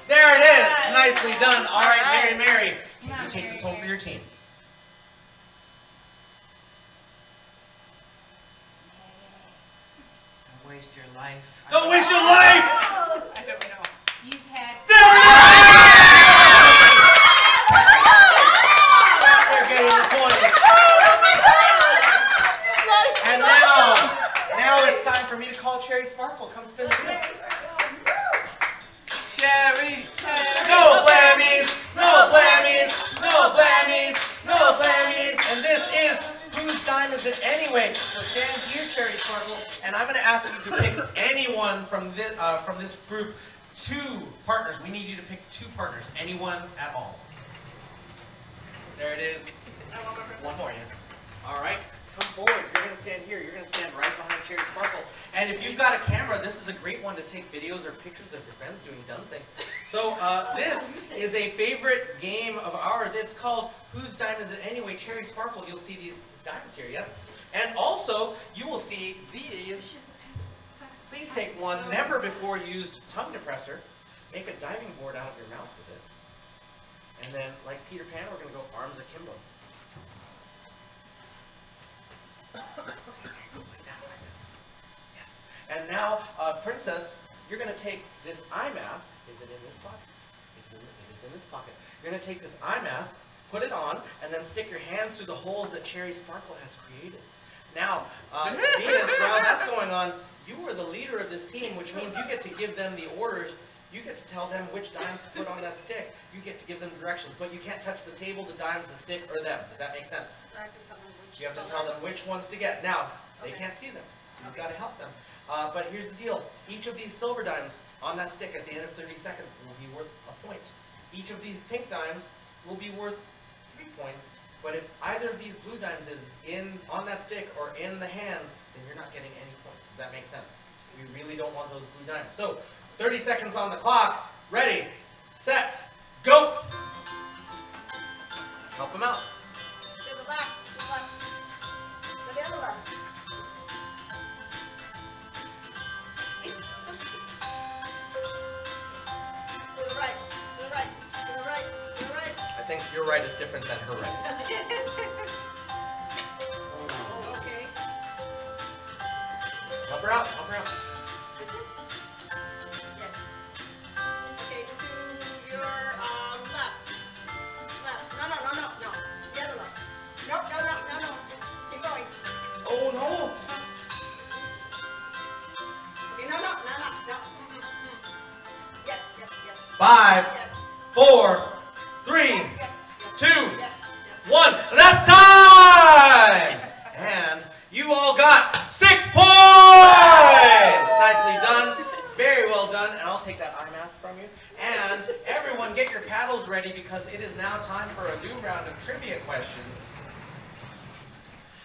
S1: There it is. Nicely done. All right, Mary, you can take this home for your team.
S5: Don't waste your life.
S1: Don't waste your life!
S5: I don't know.
S2: You've had.
S1: There it is! They're getting the point. And now it's time for me to call Cherry Sparkle. Come spin the wheel.
S5: Cherry.
S1: No blammies, no blammies, no blammies, no blammies. And this is Whose Dime Is It Anyway? So stand here, Cherry Sparkle, and I'm going to ask you to pick anyone from this group 2 partners. We need you to pick 2 partners, anyone at all. There it is. One more, yes. All right, come forward. You're going to stand here. You're going to stand right behind Cherry Sparkle. And if you've got a camera, this is a great one to take videos or pictures of your friends doing dumb things. So this is a favorite game of ours. It's called Whose Dime Is It Anyway? Cherry Sparkle. You'll see these dimes here, yes? And also, you will see these. Please take one never before used tongue depressor. Make a diving board out of your mouth with it. And then, like Peter Pan, we're going to go arms akimbo. Yes. And now, Princess, you're going to take this eye mask. Is it in this pocket? It is in this pocket. You're going to take this eye mask, put it on, and then stick your hands through the holes that Cherry Sparkle has created. Now, Venus, while that's going on, you are the leader of this team, which means you get to give them the orders. You get to tell them which dimes to put on that stick. You get to give them directions, but you can't touch the table, the dimes, the stick, or them. Does that make sense?
S7: So I can tell them which
S1: You have to tell them which ones to get. Now, they can't see them, so you've got to help them. But here's the deal. Each of these silver dimes on that stick at the end of 30 seconds will be worth a point. Each of these pink dimes will be worth 3 points. But if either of these blue dimes is on that stick or in the hands, then you're not getting any points. Does that make sense? We really don't want those blue dimes. So, 30 seconds on the clock. Ready, set, go! Help them out.
S7: To the left, to the left. To the other left. To the right, to the right, to the right, to the right.
S1: I think your right is different than her right.
S7: Okay.
S1: Help her out, help her out.
S7: This it? Yes. Okay, to your left. Left. No. The other left. Nope, no. Keep going.
S1: Oh no!
S7: Okay, no. Yes.
S1: 5,
S7: Yes.
S1: 4, 3,
S7: Yes.
S1: 2,
S7: Yes.
S1: 1. That's time! And you all got 6 points! Nicely done. Very well done. And I'll take that eye mask from you. And everyone get your paddles ready because it is now time for a new round of trivia questions.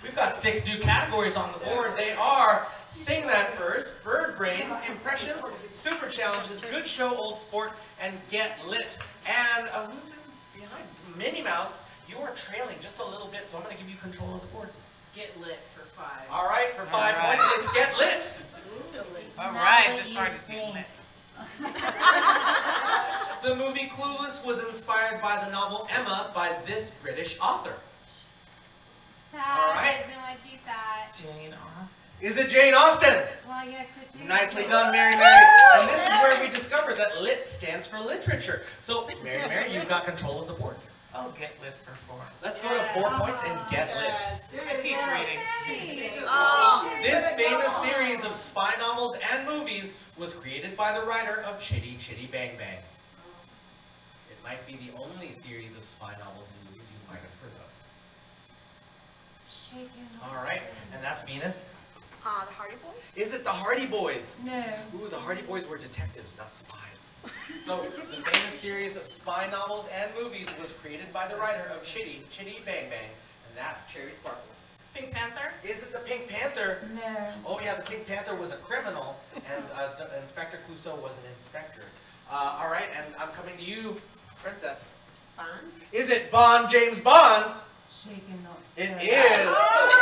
S1: We've got 6 new categories on the board. They are Sing That First, Bird Brains, Impressions, Super Challenges, Good Show, Old Sport, and Get Lit. And who's in behind? Minnie Mouse, you are trailing just a little bit, so I'm going to give you control of the board.
S5: Get lit for 5.
S1: All right, for 5 points, it's Get Lit.
S5: All right, this part is getting lit.
S1: The movie Clueless was inspired by the novel Emma by this British author. All right.
S2: Than what you thought.
S5: Jane Austen.
S1: Is it Jane Austen?
S2: Well, yes, it is.
S1: Nicely done, Mary Mary. And this is where we discovered that lit stands for literature. So, Mary Mary, you've got control of the board.
S5: Oh, get lit for 4.
S1: Let's go to 4 points and Get Lit.
S5: I teach reading.
S1: This famous series of spy novels and movies was created by the writer of Chitty Chitty Bang Bang. It might be the only series of spy novels and movies you might have heard of. All right, and that's Venus.
S7: The Hardy Boys?
S1: Is it the Hardy Boys?
S2: No.
S1: Ooh, the Hardy Boys were detectives, not spies. So, the famous series of spy novels and movies was created by the writer of Chitty Chitty Bang Bang, and that's Cherry Sparkle.
S5: Pink Panther?
S1: Is it the Pink Panther?
S2: No.
S1: Oh yeah, the Pink Panther was a criminal, and Inspector Clouseau was an inspector. All right, and I'm coming to you, Princess.
S7: Bond?
S1: Is it Bond, James Bond?
S2: Shaken, not
S1: It
S2: stirred.
S1: is.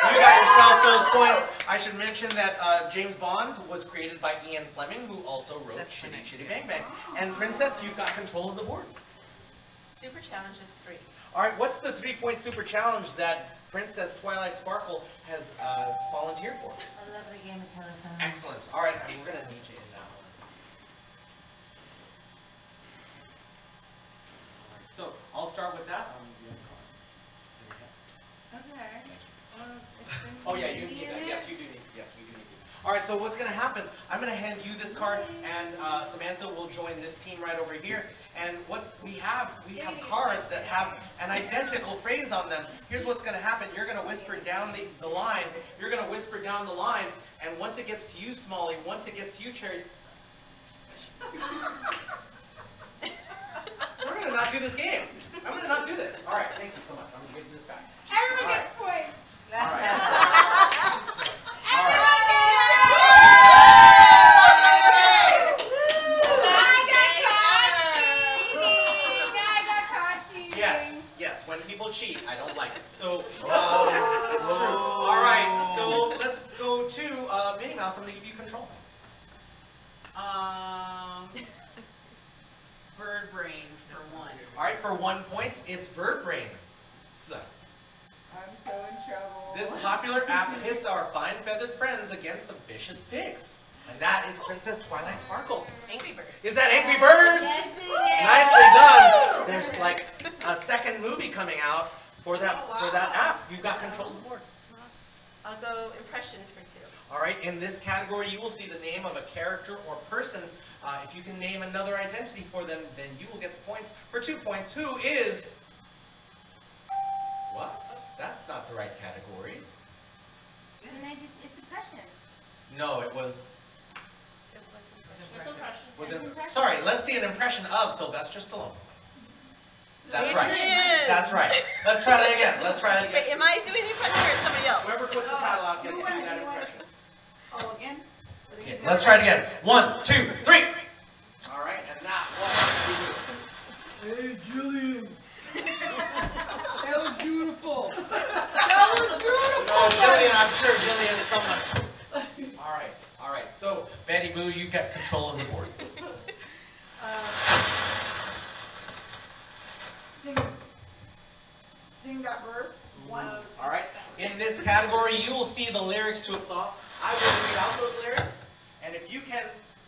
S1: You got yourself those points. I should mention that James Bond was created by Ian Fleming, who also wrote Chitty Chitty Bang Bang. And Princess, you've got control of the board.
S5: Super Challenge is 3.
S1: All right, what's the 3-point super challenge that Princess Twilight Sparkle has volunteered for?
S2: A lovely game of telephone.
S1: Excellent. All right, we're going to need you in that one. All right, so I'll start with that.
S2: Okay. Well, it's been
S1: Oh yeah, you need that. Yes, you do need. Yes, we do need you. All right, so what's going to happen? I'm going to hand you this card, and Samantha will join this team right over here. And what we have cards that have an identical phrase on them. Here's what's going to happen. You're going to whisper down the line. You're going to whisper down the line, and once it gets to you, Smalley, once it gets to you, Cherries, We're gonna not do this game. I'm gonna not do this. All right, thank you so much. I'm gonna give this back.
S2: Everyone
S1: All
S2: gets points.
S1: All right.
S2: I got caught cheating.
S1: Yes. When people cheat, I don't like it. So, it's true. All right. So let's go to Minnie Mouse. I'm gonna give you control.
S5: Bird brain for 1.
S1: All right, for 1 point, it's bird brain. So,
S6: I'm so in trouble.
S1: this popular app hits our fine feathered friends against some vicious pigs. And that is Princess Twilight Sparkle.
S5: Angry Birds.
S1: Is that Angry Birds?
S2: Yes, it is.
S1: Nicely done. There's like a second movie coming out for that app. You've got control of the board.
S5: I'll go impressions for 2.
S1: All right, in this category, you will see the name of a character or person. If you can name another identity for them, then you will get the points. For 2 points, who is... What? That's not the right category.
S2: And it's impressions.
S1: No, it was...
S5: It's impressions.
S1: Sorry, let's see an impression of Sylvester Stallone. That's right.
S5: Adrian.
S1: That's right. Let's try that again. Let's try that again.
S5: Wait, am I doing the impression or is somebody else?
S1: Whoever puts the title out gets to do that impression.
S6: Oh, again?
S1: Okay, let's try it again. 1, 2, 3. All right, and that was...
S6: Hey, Julian.
S2: That was beautiful. That was beautiful.
S1: Oh, Jillian, I'm sure Jillian is someone. All right. So, Betty Boo, you get control of the board.
S6: Sing that verse. One.
S1: All right. In this category, you will see the lyrics to a song. I will read out those lyrics, and if you can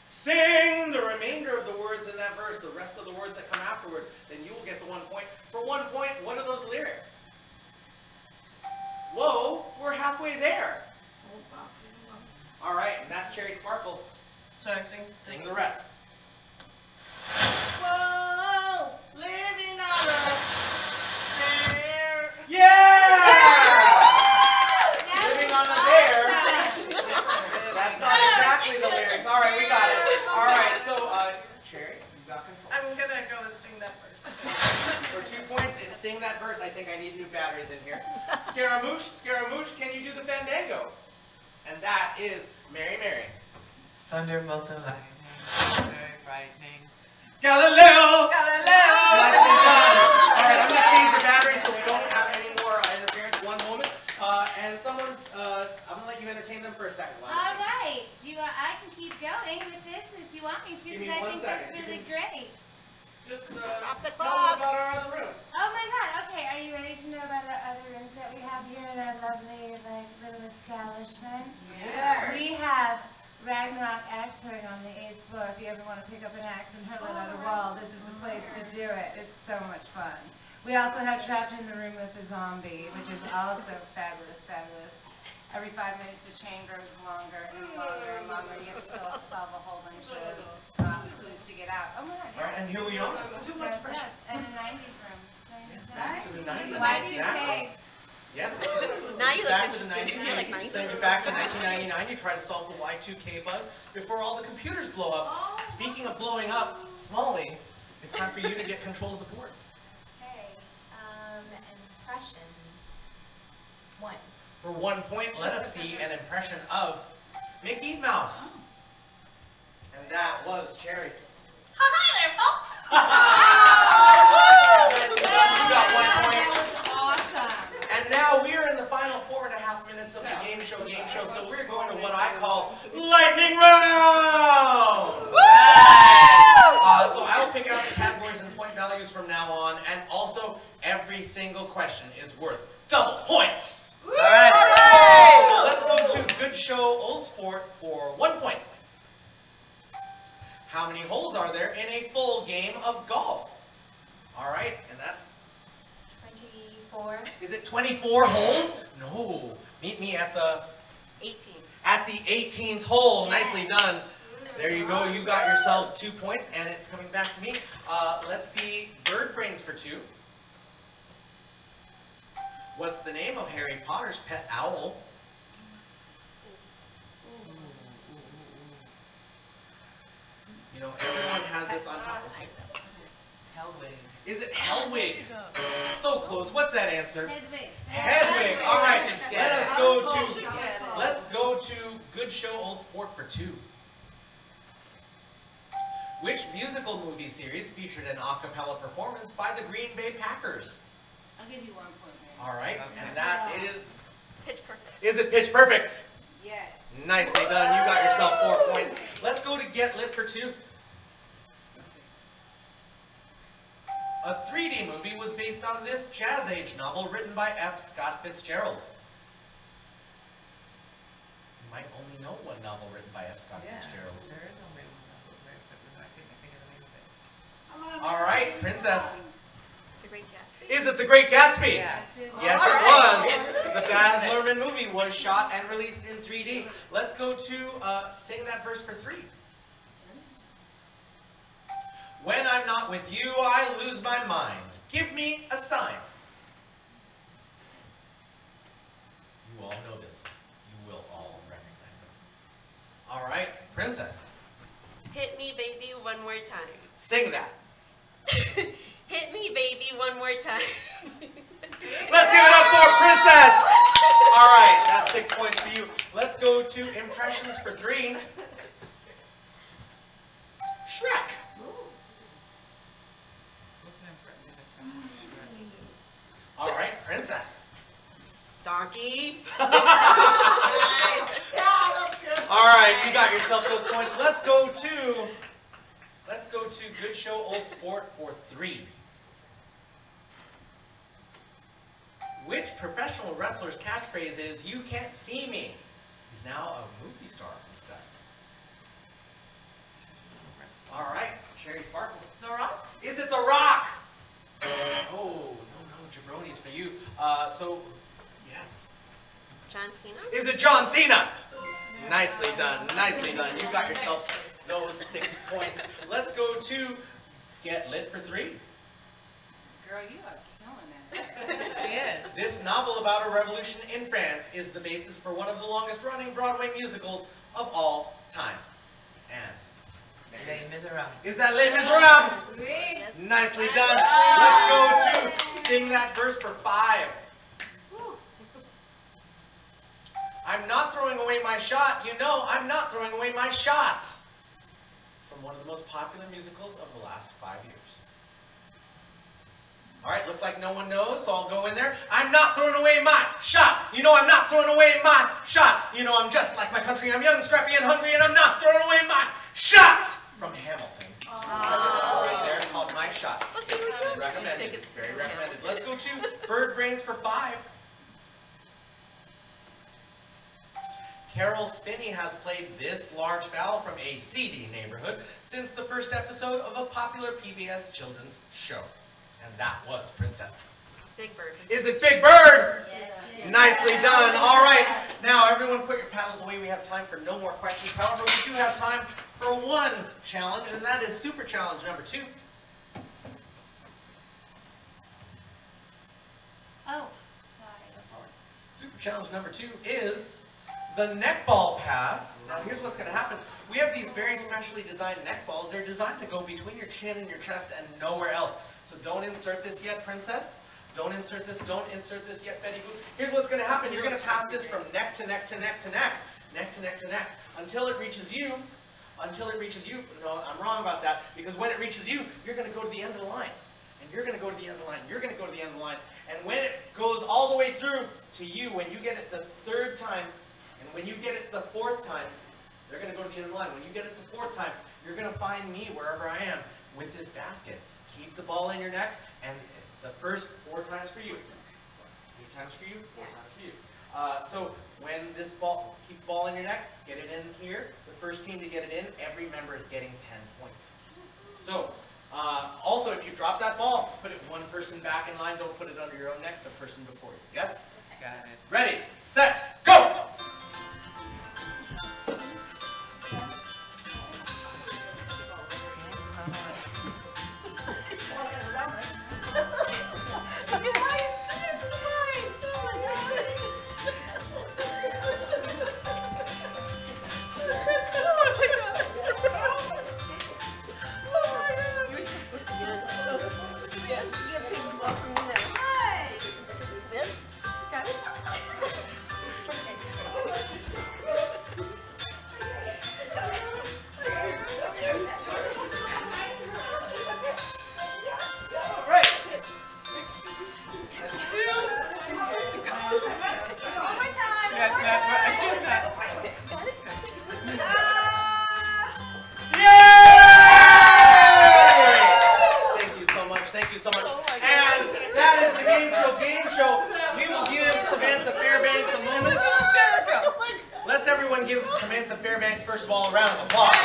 S1: sing the remainder of the words in that verse, the rest of the words that come afterward, then you will get the 1 point. For 1 point, what are those lyrics? Whoa, we're halfway there. All right, and that's Cherry Sparkle.
S5: So I sing?
S1: Sing the rest.
S4: Whoa, living on a fair.
S1: Yeah! Living on a bear. That's not exactly the lyrics. All right, we got it. All right, so Cherry, you got control.
S4: I'm gonna go and sing that first.
S1: For 2 points, it's sing that verse. I think I need new batteries in here. Scaramouche, can you do the fandango? And that is Mary Mary.
S8: Thunderbolts and lightning, very frightening.
S1: Galileo! Nicely done. All right, I'm going to change the batteries so we don't have any more interference. 1 moment. And someone, I'm going to let you entertain them for a second.
S2: All right. I can keep going with this if you want me to,
S1: Give me
S2: because I
S1: 1
S2: think
S1: second.
S2: that's really great.
S1: Just
S4: the
S1: tell them about our other rooms.
S2: Oh my God. Okay. Are you ready to know about our other rooms that we have here in our lovely, little establishment?
S1: Yes.
S2: We have Ragnarok axe throwing on the 8th floor. If you ever want to pick up an axe and hurl it at a wall, this is the place to do it. It's so much fun. We also have Trapped in the Room with a Zombie, which is also fabulous, fabulous. Every 5 minutes the chain grows longer and longer and longer. You have to solve a whole bunch of clues to get out. Oh my God.
S1: All right, and here we are.
S2: Yes. And the 90s room.
S1: Back to the 90s.
S2: Y2K.
S1: Yes.
S5: Now you look
S1: Back to the
S5: interested.
S1: 90s.
S5: You're like 90s.
S1: Send you back to 1999. You try to solve the Y2K bug before all the computers blow up. Speaking of blowing up, Smalley, it's time for you to get control of the board.
S3: Okay, impressions. 1.
S1: For 1 point, let us see an impression of Mickey Mouse. And that was Cherry.
S3: Hi there, folks.
S1: You got 1 point.
S2: That was awesome.
S1: And now we're in the final 4.5 minutes of the Game Show, so we're going to what I call Lightning Round! So I'll pick out the categories and point values from now on, and also every single question is worth double points! Alright! So let's go to Good Show Old Sport for 1 point. How many holes are there in a full game of golf? Alright, and that's...
S3: 24.
S1: Is it 24 holes? No. Meet me at the
S5: 18.
S1: At the 18th hole. Nicely done. There you go. You got yourself 2 points, and it's coming back to me. Let's see. Bird brains for 2. What's the name of Harry Potter's pet owl? You know, everyone has this on top.
S8: Hellwig.
S1: Is it Hellwig? So close. What's that answer?
S2: Hedwig.
S1: Hedwig. All right.
S8: Hedwig.
S1: Let's go to Good Show Old Sport for 2. Which musical movie series featured an a cappella performance by the Green Bay Packers?
S2: I'll give you 1 point, man.
S1: All right, and that is...
S3: Pitch Perfect.
S1: Is it Pitch Perfect?
S2: Yes.
S1: Nicely done. You got yourself 4 points. Let's go to Get Lit for 2. A 3D movie was based on this Jazz Age novel written by F. Scott Fitzgerald. You might only know one novel written by F. Scott Fitzgerald.
S8: There is only one novel, but I think of the name of it.
S1: All right, Princess.
S3: The Great Gatsby.
S1: Is it The Great Gatsby?
S8: Yes.
S1: Yes, it was. The Baz Luhrmann movie was shot and released in 3D. Let's go to sing that verse for 3. When I'm not with you, I lose my mind. Give me a sign. You all know this. You will all recognize it. All right, Princess.
S5: Hit me, baby, one more time.
S1: Sing that.
S5: Hit me, baby, one more time.
S1: Let's give it up for Princess. All right, that's 6 points for you. Let's go to impressions for 3. Shrek. All right, Princess.
S5: Donkey.
S1: All right, you got yourself those points. Let's go to Good Show Old Sport for 3. Which professional wrestler's catchphrase is "You can't see me"? He's now a movie star instead. All right, Cherry Sparkle.
S6: The Rock?
S1: Is it The Rock? Oh, no, jabronis for you. So, yes.
S5: John Cena.
S1: Is it John Cena? Nicely done, nicely done. You got yourself those 6 points. Let's go to Get Lit for 3.
S2: Girl, you are killing it.
S8: She is.
S1: This novel about a revolution in France is the basis for one of the longest running Broadway musicals of all time. And
S8: Les Miserables.
S1: is that Les Miserables?
S2: Sweet.
S1: Nicely done. Let's go to sing that verse for 5. I'm not throwing away my shot. You know, I'm not throwing away my shot. From one of the most popular musicals of the last 5 years. All right, looks like no one knows, so I'll go in there. I'm not throwing away my shot. You know, I'm not throwing away my shot. You know, I'm just like my country. I'm young, scrappy, and hungry, and I'm not throwing away my shot. From Hamilton. Right there, called My Shot. Recommended. It's very recommended. Let's go to Bird Brains for 5. Carol Spinney has played this large fowl from a seedy neighborhood since the first episode of a popular PBS children's show. And that was Princess.
S5: Big Bird.
S1: Is it Big Bird? Yes. Nicely done. All right. Now, everyone put your paddles away. We have time for no more questions. However, we do have time for one challenge, and that is Super Challenge number 2.
S2: Oh, sorry.
S1: Super Challenge number 2 is the neckball pass. Now, here's what's going to happen. We have these very specially designed neck balls. They're designed to go between your chin and your chest and nowhere else. So don't insert this yet, Princess. Don't insert this. Don't insert this yet, Betty Boop. Here's what's going to happen. You're going to pass this from neck to neck to neck to neck. Neck to neck to neck. Until it reaches you. Until it reaches you. No, I'm wrong about that. Because when it reaches you, you're going to go to the end of the line. And you're going to go to the end of the line. You're going to go to the end of the line. And when it goes all the way through to you, when you get it the 3rd time, and when you get it the 4th time, they're going to go to the end of the line. When you get it the 4th time, you're going to find me wherever I am with this basket. Keep the ball in your neck, and the first 4 times for you. 3 times for you, 4 times for you. So when this ball, keep the ball in your neck, get it in here. The first team to get it in, every member is getting 10 points. So, also if you drop that ball, put it 1 person back in line. Don't put it under your own neck, the person before you. Yes?
S8: Got it.
S1: Ready, set, go!
S5: That's not what she's not.
S1: Yay! Thank you so much. Thank you so much. And that is the Game Show. We will give Samantha Fairbanks a moment. Let's everyone give Samantha Fairbanks, first of all, a round of applause.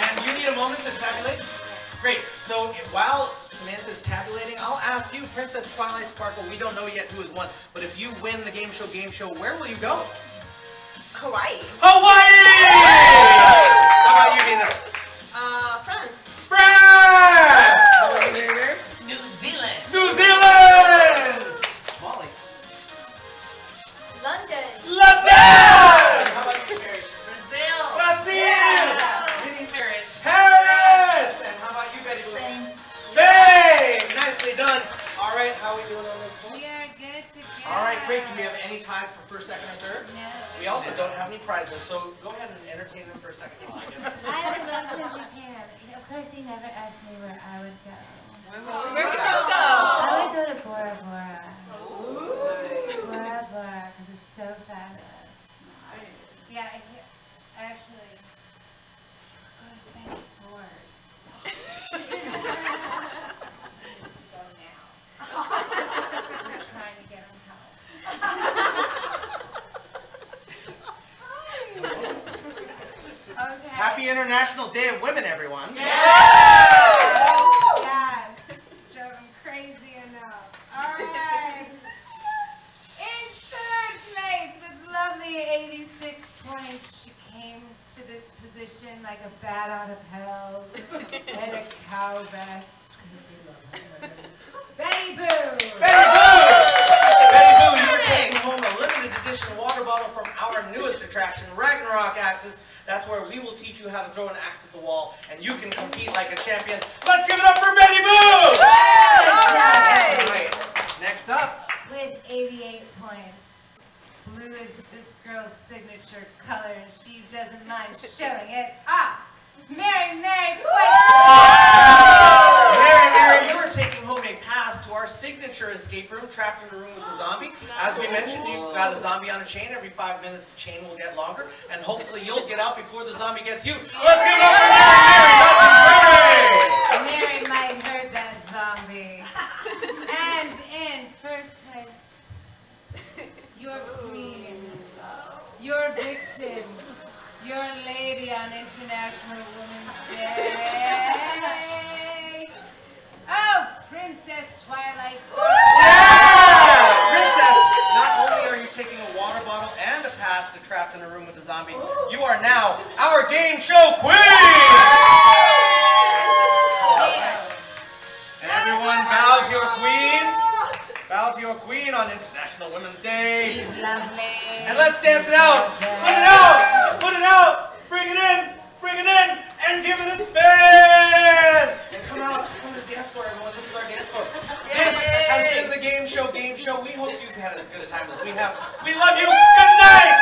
S1: And you need a moment to tabulate? Great. So while Samantha's tabulating, I'll ask you, Princess Twilight Sparkle, we don't know yet who has won, but if you win the Game Show, where will you go?
S7: Hawaii.
S1: Hawaii! How about you, Venus?
S7: France.
S1: France! How about you, Mary?
S5: New Zealand.
S1: New Zealand! Molly?
S3: London.
S1: London! How about you, Mary?
S5: Brazil.
S1: Brazil!
S5: Paris.
S1: Paris! And how about you, Betty Blue? Spain! Nicely done. All right, how are we doing on this one?
S2: We are good to go.
S1: All right, great. Do we have any ties for first, second, or third?
S2: No.
S1: We also don't have any prizes, so go ahead and entertain them for a second.
S2: I would love to entertain them. Of course, you never asked me where I would go.
S5: Where would you go?
S2: I would go to Bora Bora. Bora Bora, because it's so fabulous. Yeah, actually, go to Betty Ford. It's to go now. I'm trying to get him home. Okay.
S1: Happy International Day of Women, everyone.
S2: Yes, drove him crazy enough. All right. In third place with lovely 86 points, she came to this position like a bat out of hell and a cow vest. Betty Boo!
S1: Betty Boo! Betty Boo, you're taking home a limited edition water bottle from our newest attraction, Ragnarok Axes. That's where we will teach you how to throw an axe at the wall, and you can compete like a champion. Let's give it up for Betty Boo!
S3: All right.
S1: Next up.
S2: With 88 points. Blue is this girl's signature color, and she doesn't mind showing it off. Mary
S1: Mary, you are taking home a pass to our signature escape room, trapped in a room with a zombie. As we mentioned, you've got a zombie on a chain. Every 5 minutes, the chain will get longer, and hopefully you'll get out before the zombie gets you. Let's give it up for Mary!
S2: Mary might hurt that zombie. And in first place, your queen, your vixen, your lady on International Women's Day. Oh, Princess Twilight.
S1: Yeah! Princess, not only are you taking a water bottle and a pass to Trapped in a Room with a Zombie, you are now our Game Show Queen! And everyone bow to your queen. Bow to your queen on International Women's Day.
S2: She's lovely.
S1: And let's dance it out. Put it out. Put it out. Bring it in. Bring it in. And give it a spin. And come out. Come to the dance floor, everyone. This is our dance floor. This has been the Game Show. We hope you've had as good a time as we have. We love you. Good night.